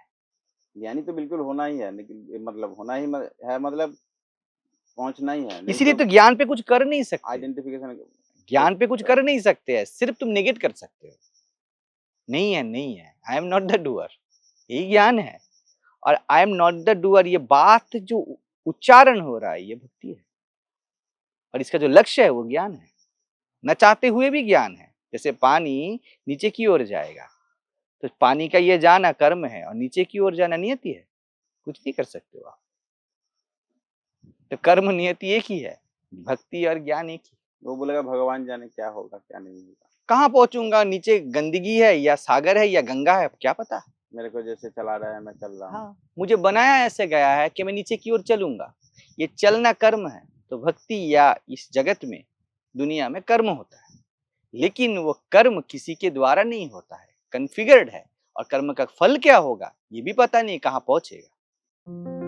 [SPEAKER 2] ज्ञानी तो बिल्कुल होना ही है, लेकिन मतलब होना ही है, मतलब पहुंचना ही है।
[SPEAKER 1] इसीलिए तो ज्ञान पे कुछ कर नहीं सकते,
[SPEAKER 2] आइडेंटिफिकेशन
[SPEAKER 1] ज्ञान पे कुछ कर नहीं सकते हैं, सिर्फ तुम नेगेट कर सकते हो, नहीं है नहीं है, I am not the doer, यही ज्ञान है। और I am not the doer, ये बात जो उच्चारण हो रहा है ये भक्ति है, और इसका जो लक्ष्य है वो ज्ञान है, न चाहते हुए भी ज्ञान है। जैसे पानी नीचे की ओर जाएगा तो पानी का ये जाना कर्म है, और नीचे की ओर जाना नियति है, कुछ नहीं कर सकते हो आप। तो कर्म नियति एक ही है, भक्ति और ज्ञान एक ही।
[SPEAKER 2] वो बोलेगा भगवान जाने क्या होगा क्या नहीं होगा,
[SPEAKER 1] कहाँ पहुंचूंगा, नीचे गंदगी है या सागर है या गंगा है, क्या पता।
[SPEAKER 2] मेरे को जैसे चला रहा है मैं चल रहा हूँ।
[SPEAKER 1] हाँ, मुझे बनाया ऐसे गया है कि मैं नीचे की ओर चलूंगा, ये चलना कर्म है। तो भक्ति या इस जगत में दुनिया में कर्म होता है, लेकिन वो कर्म किसी के द्वारा नहीं होता है, कन्फिगर्ड है, और कर्म का फल क्या होगा ये भी पता नहीं, कहाँ पहुंचेगा।